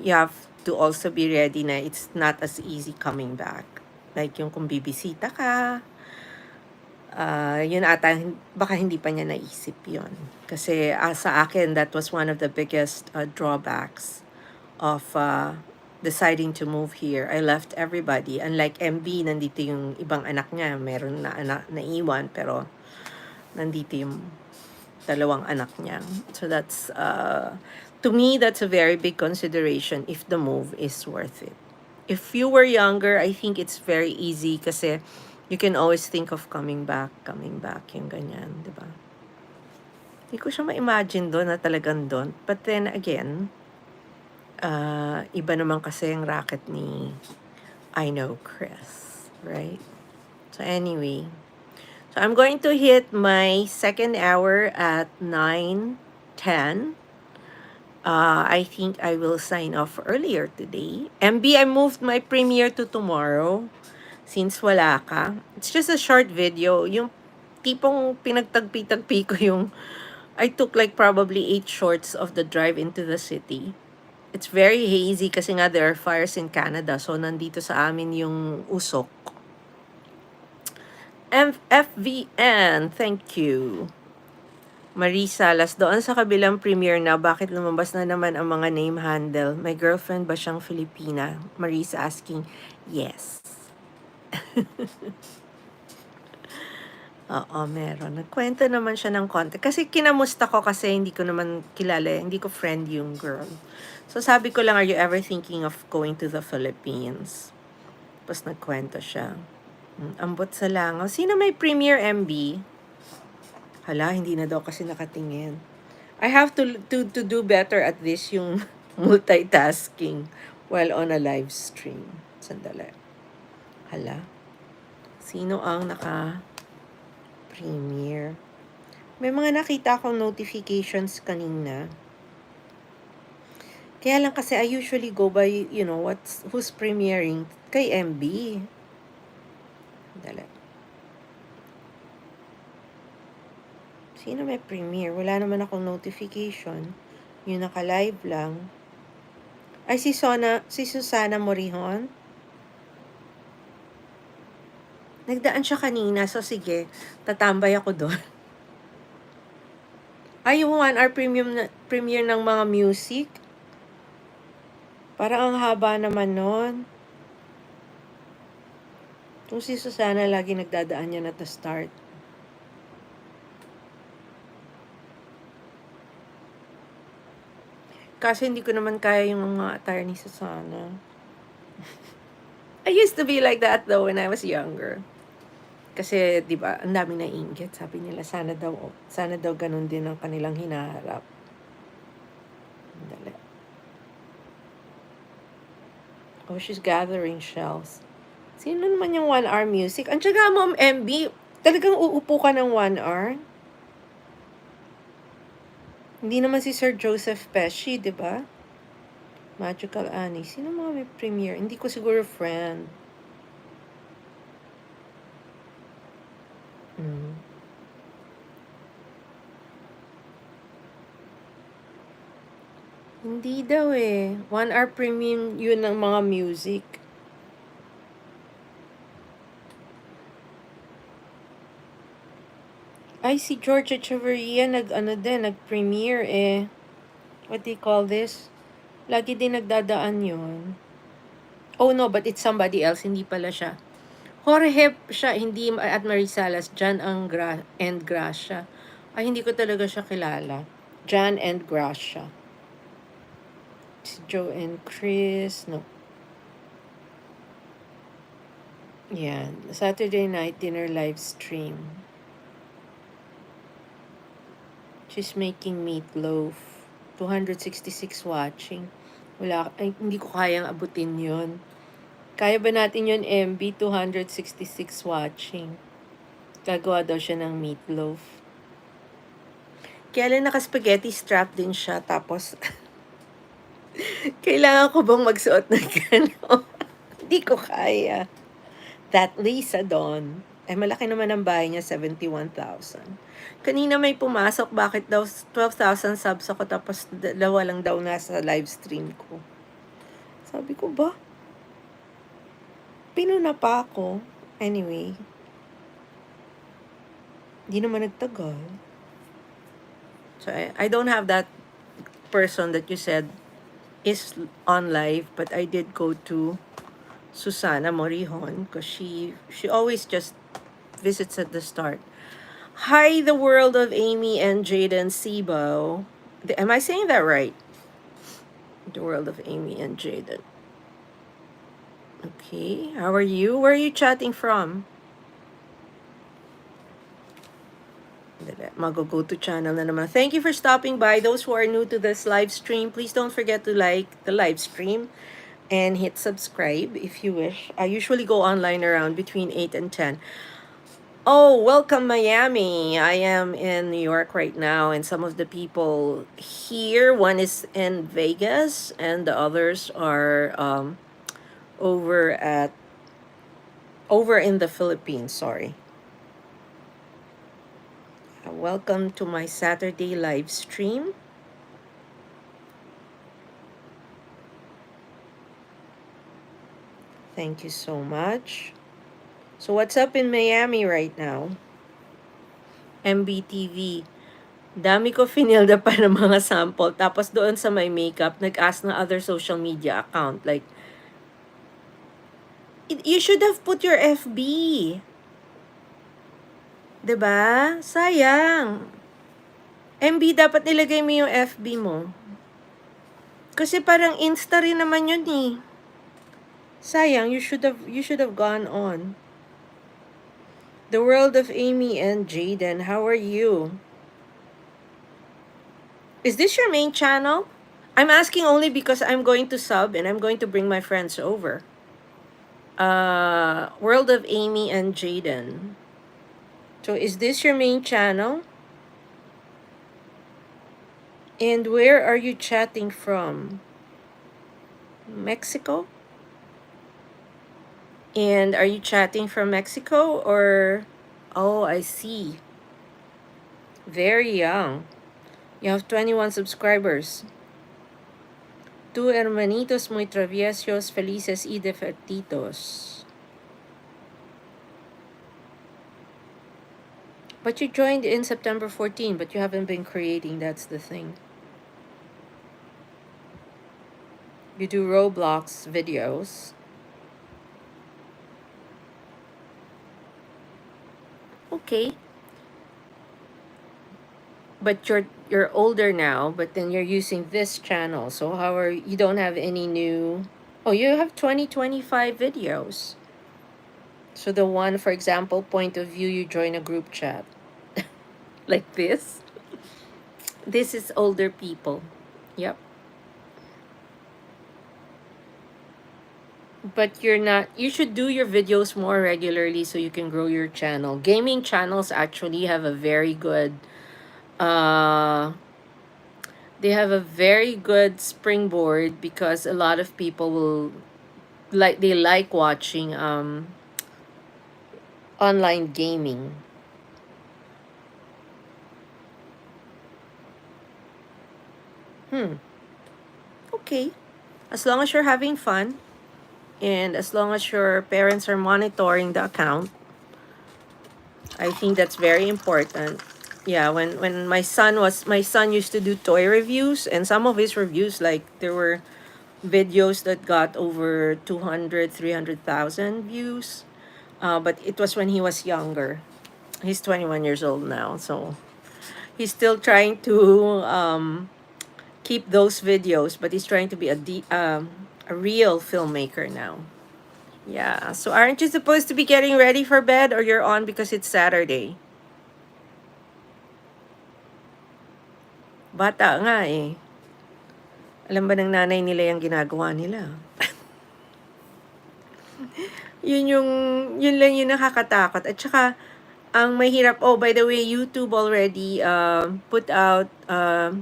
you have to also be ready na it's not as easy coming back. Like yung kung bibisita ka, yun ata, baka hindi pa niya naisip yun. Kasi sa akin, that was one of the biggest drawbacks of deciding to move here. I left everybody. Unlike MB, nandito yung ibang anak niya. Meron na anak naiwan, pero nandito yung dalawang anak niya. So that's, to me, that's a very big consideration if the move is worth it. If you were younger, I think it's very easy kasi you can always think of coming back, yung ganyan, di ba? Hindi ko siya ma-imagine doon na talagang doon. But then again, iba naman kasi yung racket ni I know Chris, right? So anyway, so I'm going to hit my second hour at 9:10. I think I will sign off earlier today. MB, I moved my premiere to tomorrow since wala ka. It's just a short video. Yung tipong pinagtagpi-tagpi ko yung I took like probably 8 shorts of the drive into the city. It's very hazy kasi nga there are fires in Canada. So, nandito sa amin yung usok. FVN, thank you. Marie Salas, doon sa kabilang premiere na, bakit lumabas na naman ang mga name handle? My girlfriend ba siyang Filipina? Marisa asking, yes. Oo, meron. Nagkwento naman siya ng konti. Kasi kinamusta ko kasi hindi ko naman kilala, hindi ko friend yung girl. So sabi ko lang, are you ever thinking of going to the Philippines? Tapos nagkwento siya. Ambot sa langaw. Sino may premiere, MB? Hala, hindi na daw kasi nakatingin. I have to do better at this, yung multitasking while on a live stream. Sandali. Hala. Sino ang naka-premiere? May mga nakita akong notifications kanina. Kaya lang kasi I usually go by, who's premiering kay MB. Dali. Sino may premiere? Wala naman akong notification. Yung naka-live lang. Ay, si Susana Morihon. Nagdaan siya kanina, so sige, tatambay ako doon. Ay, yung 1 hour premiere ng mga music. Parang ang haba naman nun. Itong si Susana, lagi nagdadaan yan at the start. Kasi hindi ko naman kaya yung mga attire ni Susana. I used to be like that though when I was younger. Kasi 'di ba, ang daming naiinggit. Sabi nila sana daw ganun din ang kanilang hinaharap. Dali. Oh, she's gathering shells. Sino naman yung 1 hour music? Ang tiyaga mo, MB. Talagang uupo ka ng 1 hour? Hindi naman si Sir Joseph Pesci, di ba? Magical Annie. Sino mga may premiere? Hindi ko siguro friend. Hindi daw eh. 1 hour premium yun ng mga music. Ay, si George Echeverria nag-premiere eh. What do you call this? Lagi din nagdadaan yun. Oh no, but it's somebody else. Hindi pala siya. Jorge siya, hindi at Marisalas. John and Gracia. Ay, hindi ko talaga siya kilala. John and Gracia. Si Joe and Chris. No. Yan. Saturday night dinner live stream. She's making meatloaf. 266 watching. Hindi ko kayang abutin yon. Kaya ba natin yun, MB? 266 watching. Gagawa daw siya ng meatloaf. Kaya lang naka-spaghetti strap din siya. Tapos, kailangan ko bang magsuot ng gano'n? Hindi ko kaya. That Lisa Dawn. Malaki naman ang bahay niya, 71,000. Kanina may pumasok, bakit daw 12,000 subs ako tapos 2 lang daw nasa live stream ko. Sabi ko ba? Pinuna pa ako. Anyway. Hindi naman nagtagal. So, I don't have that person that you said is on live, but I did go to Susana Morihon because she always just visits at the start. Hi, the world of Amy and Jaden Sibo. Am I saying that right? The world of Amy and Jaden. Okay, how are you? Where are you chatting from? Mag-go to channel na naman. Thank you for stopping by. Those who are new to this live stream, please don't forget to like the live stream and hit subscribe if you wish. I usually go online around between 8 and 10. Oh, welcome Miami. I am in New York right now, and some of the people here, one is in Vegas and the others are over in the Philippines, sorry. Welcome to my Saturday live stream. Thank you so much. So what's up in Miami right now? MBTV. Dami ko finilda pa ng mga sample. Tapos doon sa my makeup, nag-ask na other social media account. Like, you should have put your FB. Diba? Sayang. MB, dapat nilagay mo yung FB mo. Kasi parang Insta rin naman yun eh. Sayang, you should have gone on. The world of Amy and Jaden, how are you? Is this your main channel? I'm asking only because I'm going to sub and I'm going to bring my friends over. World of Amy and Jaden. So is this your main channel? And where are you chatting from? Mexico? And are you chatting from Mexico or... Oh, I see. Very young. You have 21 subscribers. Two hermanitos muy traviesos, felices y divertidos. But you joined in September 14, but you haven't been creating, that's the thing. You do Roblox videos. Okay. But you're older now, but then you're using this channel. So you don't have any new... Oh, you have 25 videos. So the one, for example, point of view, you join a group chat like this. This is older people. Yep. But you're not, you should do your videos more regularly so you can grow your channel. Gaming channels actually have a very good uh they have a very good springboard because a lot of people will they like watching online gaming. Hmm. Okay. As long as you're having fun and as long as your parents are monitoring the account, I think that's very important. Yeah, when my son used to do toy reviews, and some of his reviews, like there were videos that got over 200, 300,000 views. But it was when he was younger. He's 21 years old now, so he's still trying to keep those videos, but he's trying to be a real filmmaker now. Yeah. So aren't you supposed to be getting ready for bed, or you're on because it's Saturday? Bata nga eh. Alam ba ng nanay nila yung ginagawa nila? Yun lang yung nakakatakot. At saka, ang mahirap, oh, by the way, YouTube already put out a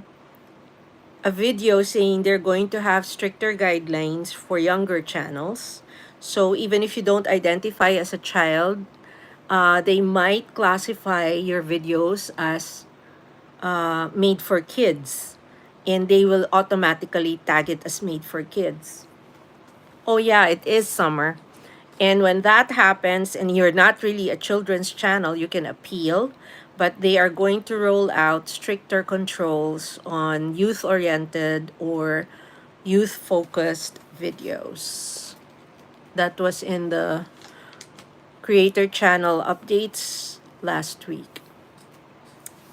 video saying they're going to have stricter guidelines for younger channels. So even if you don't identify as a child, they might classify your videos as made for kids, and they will automatically tag it as made for kids. Oh yeah, it is summer. And when that happens and you're not really a children's channel, you can appeal, but they are going to roll out stricter controls on youth-oriented or youth-focused videos. That was in the creator channel updates last week.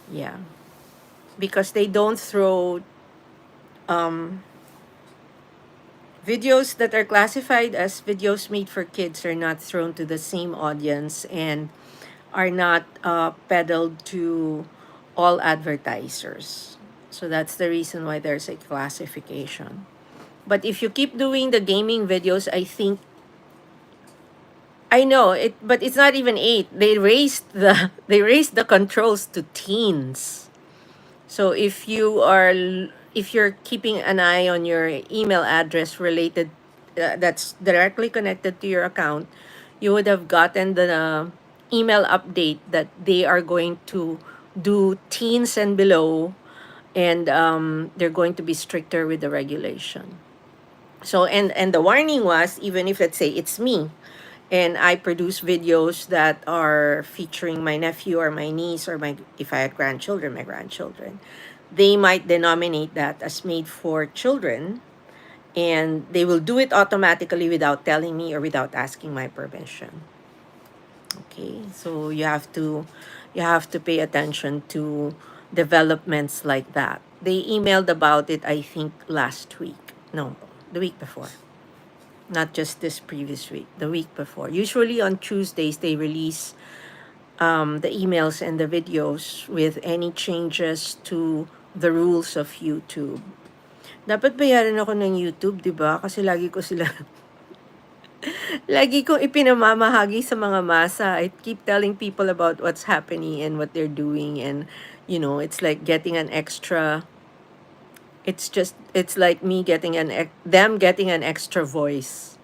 Yeah. Because they don't throw videos that are classified as videos made for kids are not thrown to the same audience and are not peddled to all advertisers. So that's the reason why there's a classification. But if you keep doing the gaming videos, I think I know it, but it's not even 8. They raised the controls to teens. So if you're keeping an eye on your email address related that's directly connected to your account, you would have gotten the email update that they are going to do teens and below, and they're going to be stricter with the regulation. So and the warning was, even if let's say it's me and I produce videos that are featuring my nephew or my niece or my if I had grandchildren, my grandchildren, they might denominate that as made for children, and they will do it automatically without telling me or without asking my permission. Okay, so you have to pay attention to developments like that. They emailed about it, I think, last week. No, the week before. Not just this previous week, the week before. Usually on Tuesdays, they release the emails and the videos with any changes to the rules of YouTube. Dapat bayaran ako ng YouTube, di ba? Kasi lagi ko sila, lagi kong ipinamamahagi sa mga masa. I keep telling people about what's happening and what they're doing, and, it's like getting an extra, it's like me getting them getting an extra voice.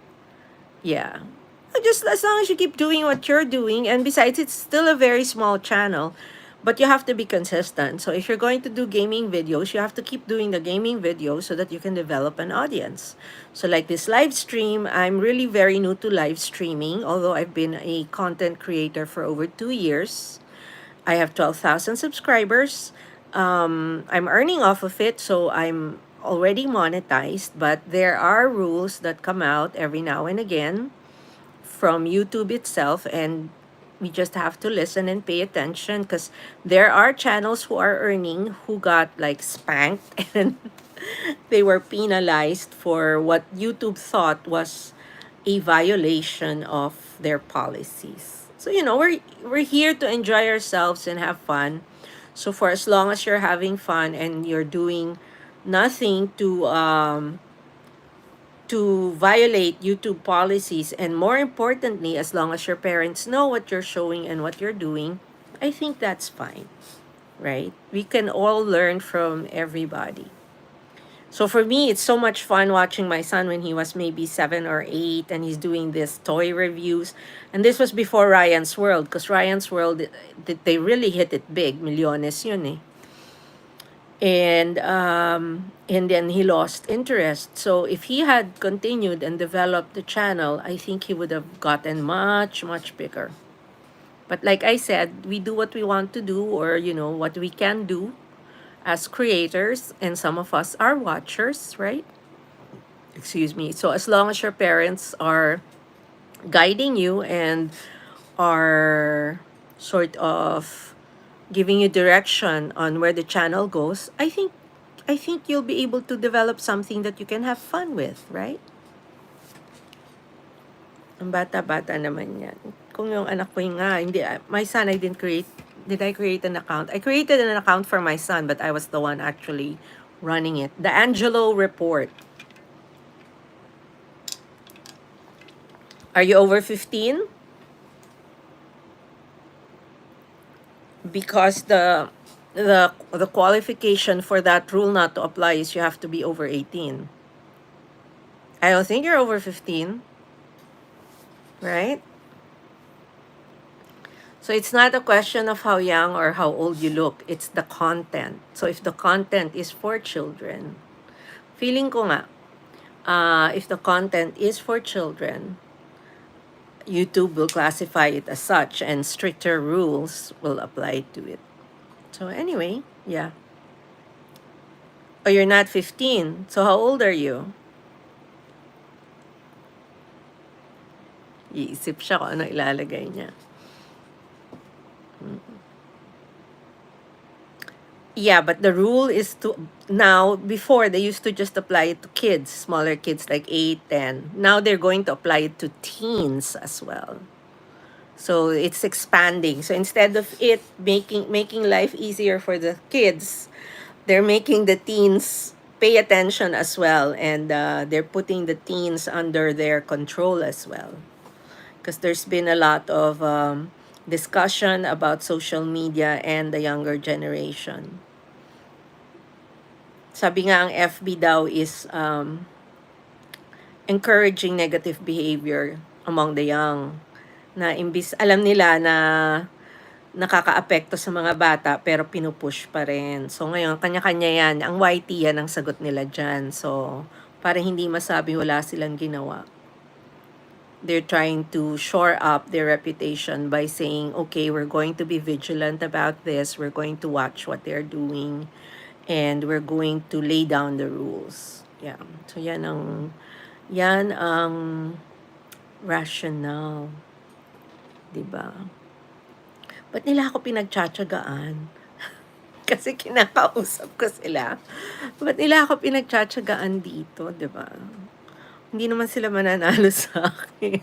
Yeah. Just as long as you keep doing what you're doing, and besides, it's still a very small channel, but you have to be consistent. So if you're going to do gaming videos, you have to keep doing the gaming videos so that you can develop an audience. So like this live stream, I'm really very new to live streaming, although I've been a content creator for over 2 years. I have 12,000 subscribers. I'm earning off of it, so I'm already monetized, but there are rules that come out every now and again from YouTube itself, and we just have to listen and pay attention because there are channels who are earning who got like spanked and they were penalized for what YouTube thought was a violation of their policies. So, we're here to enjoy ourselves and have fun. So for as long as you're having fun and you're doing nothing to violate YouTube policies, and more importantly, as long as your parents know what you're showing and what you're doing, I think that's fine, right? We can all learn from everybody. So for me, it's so much fun watching my son when he was maybe 7 or 8, and he's doing this toy reviews. And this was before Ryan's World, because Ryan's World, they really hit it big. Milyones yun eh. And then he lost interest. So if he had continued and developed the channel, I think he would have gotten much, much bigger. But like I said, we do what we want to do, or what we can do as creators, and some of us are watchers, right? Excuse me. So as long as your parents are guiding you and are sort of giving you direction on where the channel goes, I think you'll be able to develop something that you can have fun with, right? Ang bata-bata naman yan. Kung yung anak ko yung hindi, my son, did I create an account? I created an account for my son, but I was the one actually running it. The Angelo Report. Are you over 15? Because the qualification for that rule not to apply is you have to be over 18. I don't think you're over 15, right? So it's not a question of how young or how old you look, it's the content. So if the content is for children, feeling ko nga, if the content is for children, YouTube will classify it as such, and stricter rules will apply to it. So anyway, yeah. Oh, you're not 15. So how old are you? Iisip siya kung ano ilalagay niya. Yeah, but the rule is to now, before they used to just apply it to kids, smaller kids like 8, 10. Now they're going to apply it to teens as well. So it's expanding. So instead of it making life easier for the kids, they're making the teens pay attention as well, and they're putting the teens under their control as well. Because there's been a lot of discussion about social media and the younger generation. Sabi nga ang FB daw is encouraging negative behavior among the young, na imbis alam nila na nakakaapekto sa mga bata pero pinupush pa rin. So ngayon, kanya-kanya yan. Ang YT yan ang sagot nila dyan. So para hindi masabi wala silang ginawa. They're trying to shore up their reputation by saying, okay, we're going to be vigilant about this. We're going to watch what they're doing. And we're going to lay down the rules. Yeah. So yan ang rationale. Diba? Ba't nila ako pinagtsatsagaan? Kasi kinakausap ko sila. Ba't nila ako pinagtsatsagaan dito, diba? Hindi naman sila mananalo sa akin.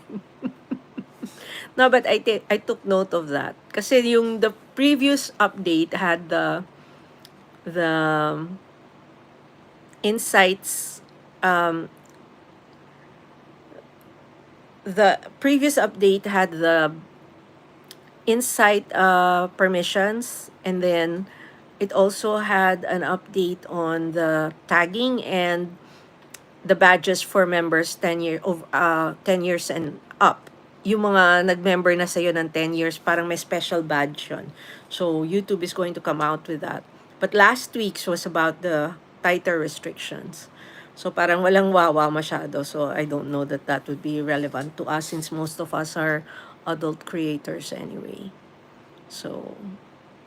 No, but I took note of that. Kasi the previous update had the insights, the previous update had the insight permissions, and then it also had an update on the tagging and the badges for members 10 years and up. Yung mga nag-member na sa'yo ng 10 years, parang may special badge yun. So YouTube is going to come out with that. But last week's was about the tighter restrictions. So parang walang wawa masyado. So I don't know that would be relevant to us, since most of us are adult creators anyway. So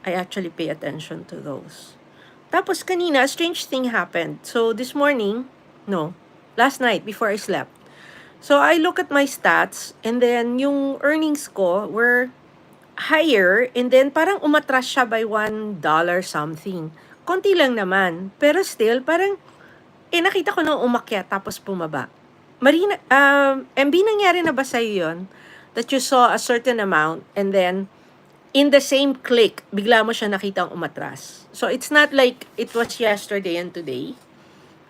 I actually pay attention to those. Tapos kanina, a strange thing happened. So this morning, last night before I slept. So I look at my stats, and then yung earnings ko were higher, and then parang umatras siya by $1 something. Konti lang naman. Pero still, parang nakita ko nang umakyat tapos bumaba. Marina, MB, nangyari na ba sa'yo yun? That you saw a certain amount and then in the same click, bigla mo siya nakitang umatras. So it's not like it was yesterday and today.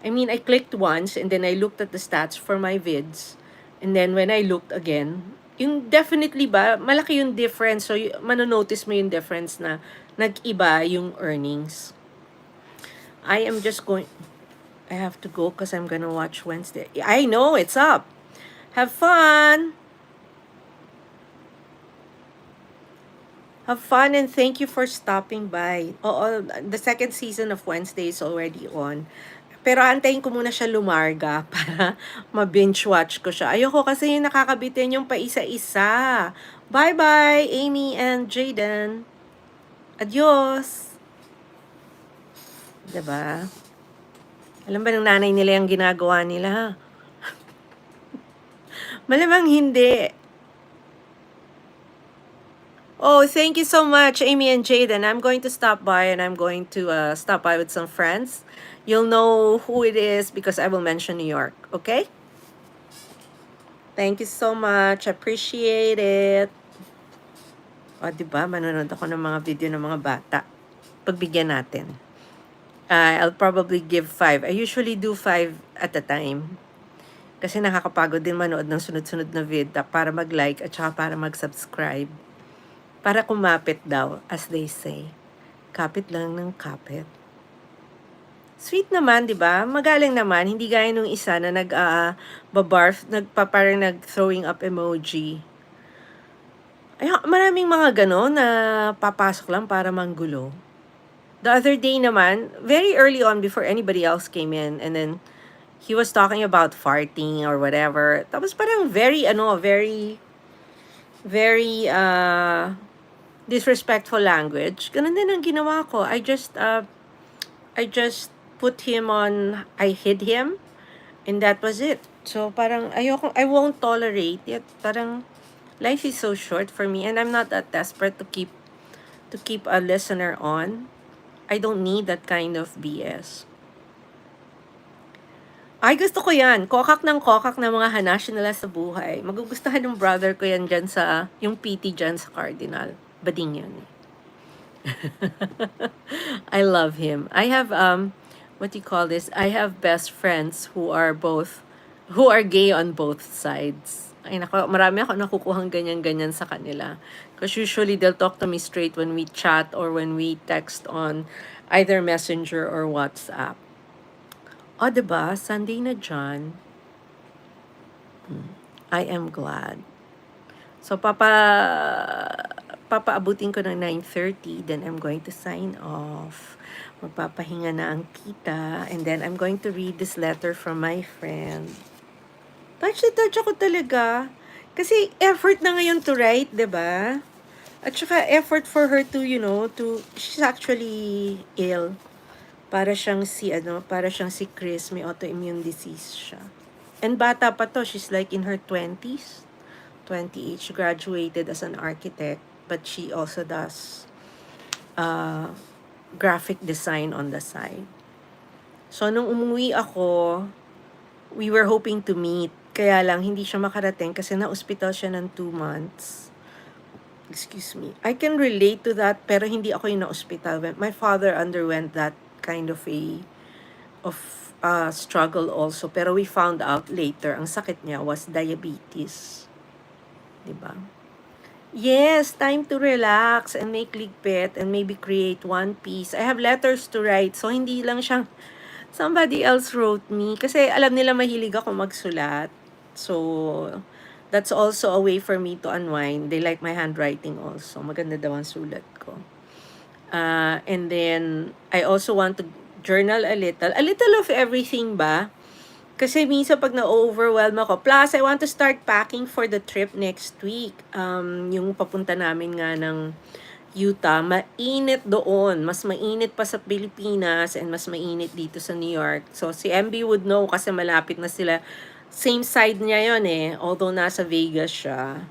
I mean, I clicked once and then I looked at the stats for my vids. And then when I looked again, yung definitely ba, malaki yung difference. So manonotice mo yung difference na nag-iba yung earnings. I am just going, I have to go because I'm gonna watch Wednesday. I know, it's up. Have fun! Have fun and thank you for stopping by. Oo, the second season of Wednesday is already on. Pero antayin ko muna siya lumarga para ma-binge watch ko siya. Ayoko kasi yung nakakabitin yung paisa-isa. Bye-bye, Amy and Jaden. Adios. Diba? Alam ba ng nanay nila yung ginagawa nila? Malamang hindi. Oh, thank you so much, Amy and Jaden. I'm going to stop by and I'm going to stop by with some friends. You'll know who it is because I will mention New York, okay? Thank you so much. Appreciate it. O, diba? Manonood ako ng mga video ng mga bata. Pagbigyan natin. I'll probably give 5. I usually do 5 at a time. Kasi nakakapagod din manood ng sunod-sunod na vid para mag-like at saka para mag-subscribe. Para kumapit daw, as they say. Kapit lang ng kapit. Sweet naman, di ba? Magaling naman. Hindi gaya nung isa na nag-barf, parang nag-throwing up emoji. Ay, maraming mga gano'n na papasok lang para manggulo. The other day naman, very early on before anybody else came in, and then he was talking about farting or whatever. Tapos parang very disrespectful language. Ganun din ang ginawa ko. I just put him on, I hid him, and that was it. So parang I won't tolerate it. Parang life is so short for me, and I'm not that desperate to keep a listener on. I don't need that kind of BS. Ay, gusto ko yan. Kokak ng mga hanash nila sa buhay. Magugustuhan ng brother ko yan dyan sa, yung PT dyan sa Cardinal. Bading yan. I love him. I have, what do you call this? I have best friends who are gay on both sides. Ay, nako, marami ako nakukuhang ganyan-ganyan sa kanila. Because usually they'll talk to me straight when we chat or when we text on either Messenger or WhatsApp. O, diba? Sunday na dyan. I am glad. So, papaabutin ko ng 9:30, then I'm going to sign off. Magpapahinga na ang kita, and then I'm going to read this letter from my friend. Touch ako talaga. Kasi effort na ngayon to write, diba? At saka effort for her to, she's actually ill. Para siyang si Chris, may autoimmune disease siya. And bata pa to, she's like in her 20s. 28, she graduated as an architect, but she also does graphic design on the side. So, nung umuwi ako, we were hoping to meet. Kaya lang, hindi siya makarating kasi na-hospital siya ng 2 months. Excuse me. I can relate to that, pero hindi ako yung na-hospital. My father underwent that kind of struggle also. Pero we found out later, ang sakit niya was diabetes. Diba? Yes, time to relax and make ligpit and maybe create one piece. I have letters to write, so hindi lang siyang somebody else wrote me. Kasi alam nila mahilig ako magsulat. So, that's also a way for me to unwind. They like my handwriting also. Maganda daw ang sulat ko. And then, I also want to journal a little of everything ba? Kasi minsan pag na-overwhelm ako. Plus, I want to start packing for the trip next week. Yung papunta namin nga ng Utah, mainit doon. Mas mainit pa sa Pilipinas and mas mainit dito sa New York. So, si MB would know kasi malapit na sila. Same side niya yon although nasa Vegas siya.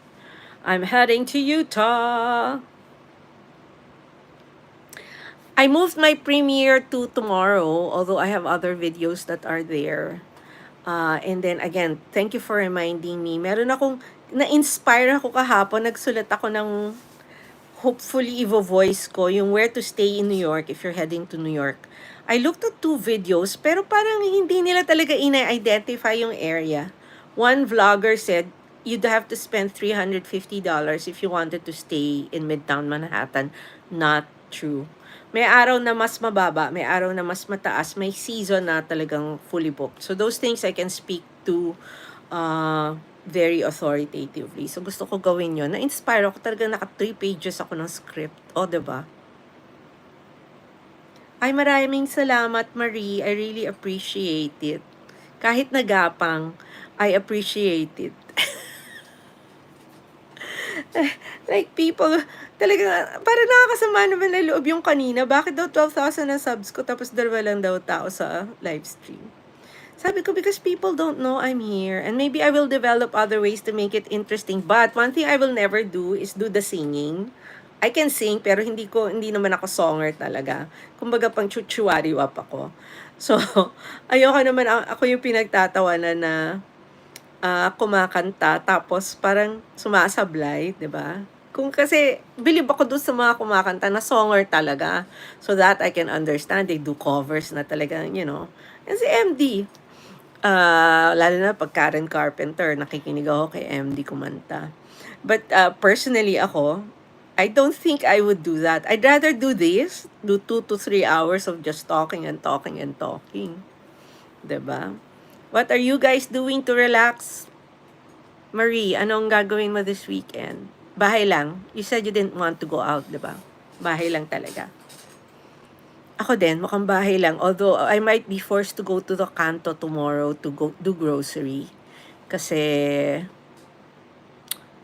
I'm heading to Utah. I moved my premiere to tomorrow, although I have other videos that are there. And then again, thank you for reminding me. Meron akong, na-inspire ako kahapon, nagsulat ako ng, hopefully ivo-voice ko, yung where to stay in New York if you're heading to New York. I looked at 2 videos, pero parang hindi nila talaga ina-identify yung area. One vlogger said, you'd have to spend $350 if you wanted to stay in Midtown Manhattan. Not true. May araw na mas mababa, may araw na mas mataas, may season na talagang fully booked. So those things I can speak to very authoritatively. So gusto ko gawin yon. Na-inspire ako talaga, naka 3 pages ako ng script. O, diba? Ay, maraming salamat, Marie. I really appreciate it. Kahit nagapang, I appreciate it. Like, people, talaga, parang nakakasama naman na loob yung kanina. Bakit daw 12,000 na subs ko, tapos 2 lang daw tao sa live stream? Sabi ko, because people don't know I'm here. And maybe I will develop other ways to make it interesting. But one thing I will never do is do the singing. I can sing, pero hindi naman ako songer talaga. Kumbaga, pang chuchuwariwap ako. So, ayoko naman, ako yung pinagtatawanan na kumakanta, tapos parang sumasablay, di ba? Kung kasi, believe ako doon sa mga kumakanta na songer talaga. So that I can understand. They do covers na talaga, you know. And si MD, lalo na pag Karen Carpenter, nakikinig ako kay MD kumanta. But personally ako, I don't think I would do that. I'd rather do this, do 2 to 3 hours of just talking and talking and talking. 'Di ba? What are you guys doing to relax? Marie, anong gagawin mo this weekend? Bahay lang. You said you didn't want to go out, 'di ba? Bahay lang talaga. Ako din, mukhang bahay lang. Although, I might be forced to go to the Kanto tomorrow to go do grocery. Kasi,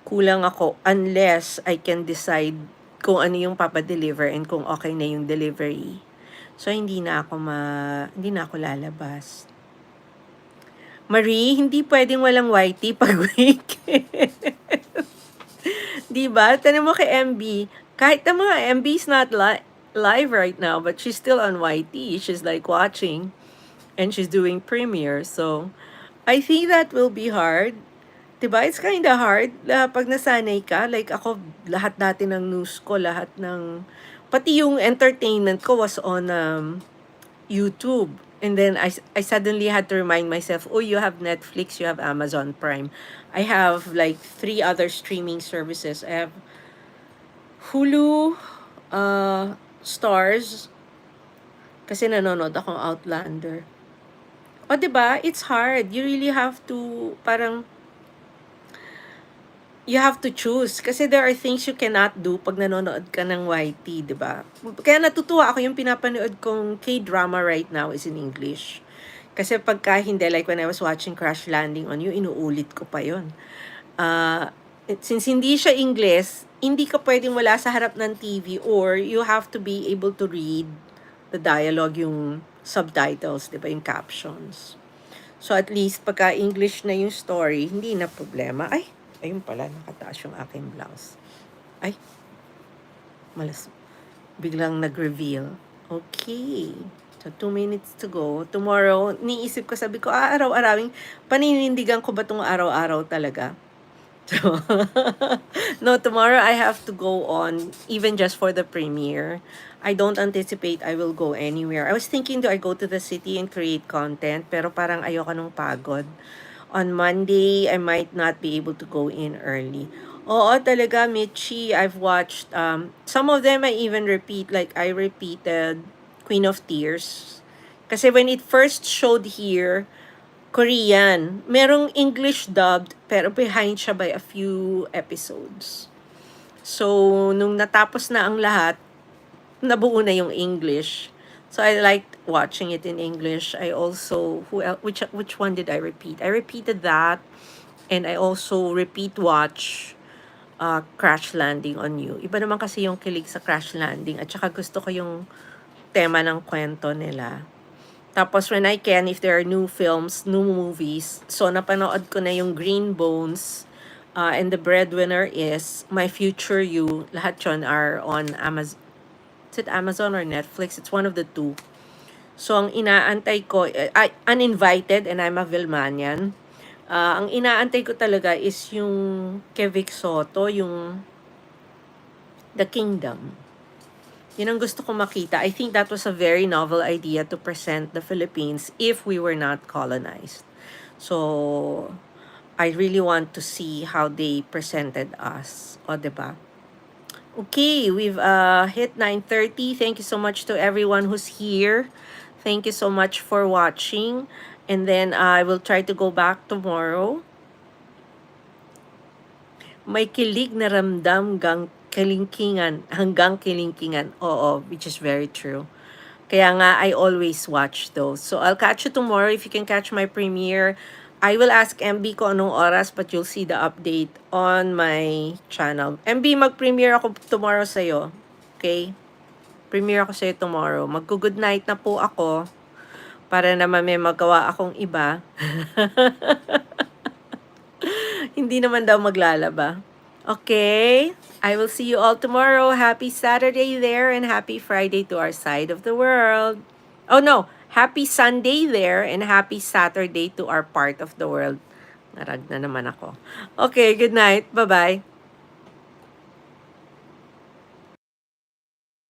kulang ako unless I can decide kung ano yung papadeliver and kung okay na yung delivery. So, hindi na ako lalabas. Marie, hindi pwedeng walang whitey pag weekend. Diba? Tanong mo kay MB, kahit na mga MB's not live right now, but she's still on YT. She's like watching and she's doing premiere. So, I think that will be hard. Diba? It's kind of hard pag nasanay ka. Like ako, lahat dati ng news ko, lahat ng, pati yung entertainment ko was on YouTube. And then I suddenly had to remind myself, oh, you have Netflix, you have Amazon Prime. I have like 3 other streaming services. I have Hulu, Stars, kasi nanonood akong Outlander. O, diba? It's hard. You really have to, parang, you have to choose. Kasi there are things you cannot do pag nanonood ka ng YT, diba? Kaya natutuwa ako, yung pinapanood kong K-drama right now is in English. Kasi pagka hindi, like when I was watching Crash Landing on You, inuulit ko pa yun. Since hindi siya English, hindi ka pwedeng wala sa harap ng TV, or you have to be able to read the dialogue, yung subtitles, di ba, yung captions. So at least pagka English na yung story, hindi na problema. Ay, ayun pala, nakataas yung aking blouse. Ay, malas. Biglang nag-reveal. Okay. So, 2 minutes to go. Tomorrow, niisip ko, sabi ko, araw-arawing, paninindigan ko ba itong araw-araw talaga? So, no, tomorrow I have to go on, even just for the premiere. I don't anticipate I will go anywhere. I was thinking, do I go to the city and create content? Pero parang ayoko nung pagod. On Monday, I might not be able to go in early. Oo, talaga, Mitchie. I've watched, some of them I even repeat. Like, I repeated Queen of Tears. Kasi when it first showed here, Korean. Merong English dubbed, pero behind siya by a few episodes. So, nung natapos na ang lahat, nabuo na yung English. So, I liked watching it in English. I also, which one did I repeat? I repeated that, and I also repeat watch Crash Landing on You. Iba naman kasi yung kilig sa Crash Landing, at saka gusto ko yung tema ng kwento nila. Tapos when I can, if there are new films, new movies, so napanood ko na yung Green Bones, and The Breadwinner is My Future You. Lahat yun are on Amazon. Is it Amazon or Netflix? It's one of the two. So, ang inaantay ko, uninvited, and I'm a Vilmanian. Ang inaantay ko talaga is yung kay Vic Soto, yung The Kingdom. Yun ang gusto ko makita. I think that was a very novel idea to present the Philippines if we were not colonized. So, I really want to see how they presented us. O, diba? Okay, we've hit 9:30. Thank you so much to everyone who's here. Thank you so much for watching. And then I will try to go back tomorrow. May kilig na ramdam hanggang kilingkingan. Oo, which is very true. Kaya nga, I always watch those. So, I'll catch you tomorrow if you can catch my premiere. I will ask MB ko anong oras, but you'll see the update on my channel. MB, mag-premiere ako tomorrow sa'yo. Okay? Premiere ako sa'yo tomorrow. Mag-good night na po ako para naman may magawa akong iba. Hindi naman daw maglalaba. Okay? I will see you all tomorrow. Happy Saturday there and happy Friday to our side of the world. Oh no, happy Sunday there and happy Saturday to our part of the world. Narag na naman ako. Okay, good night. Bye-bye.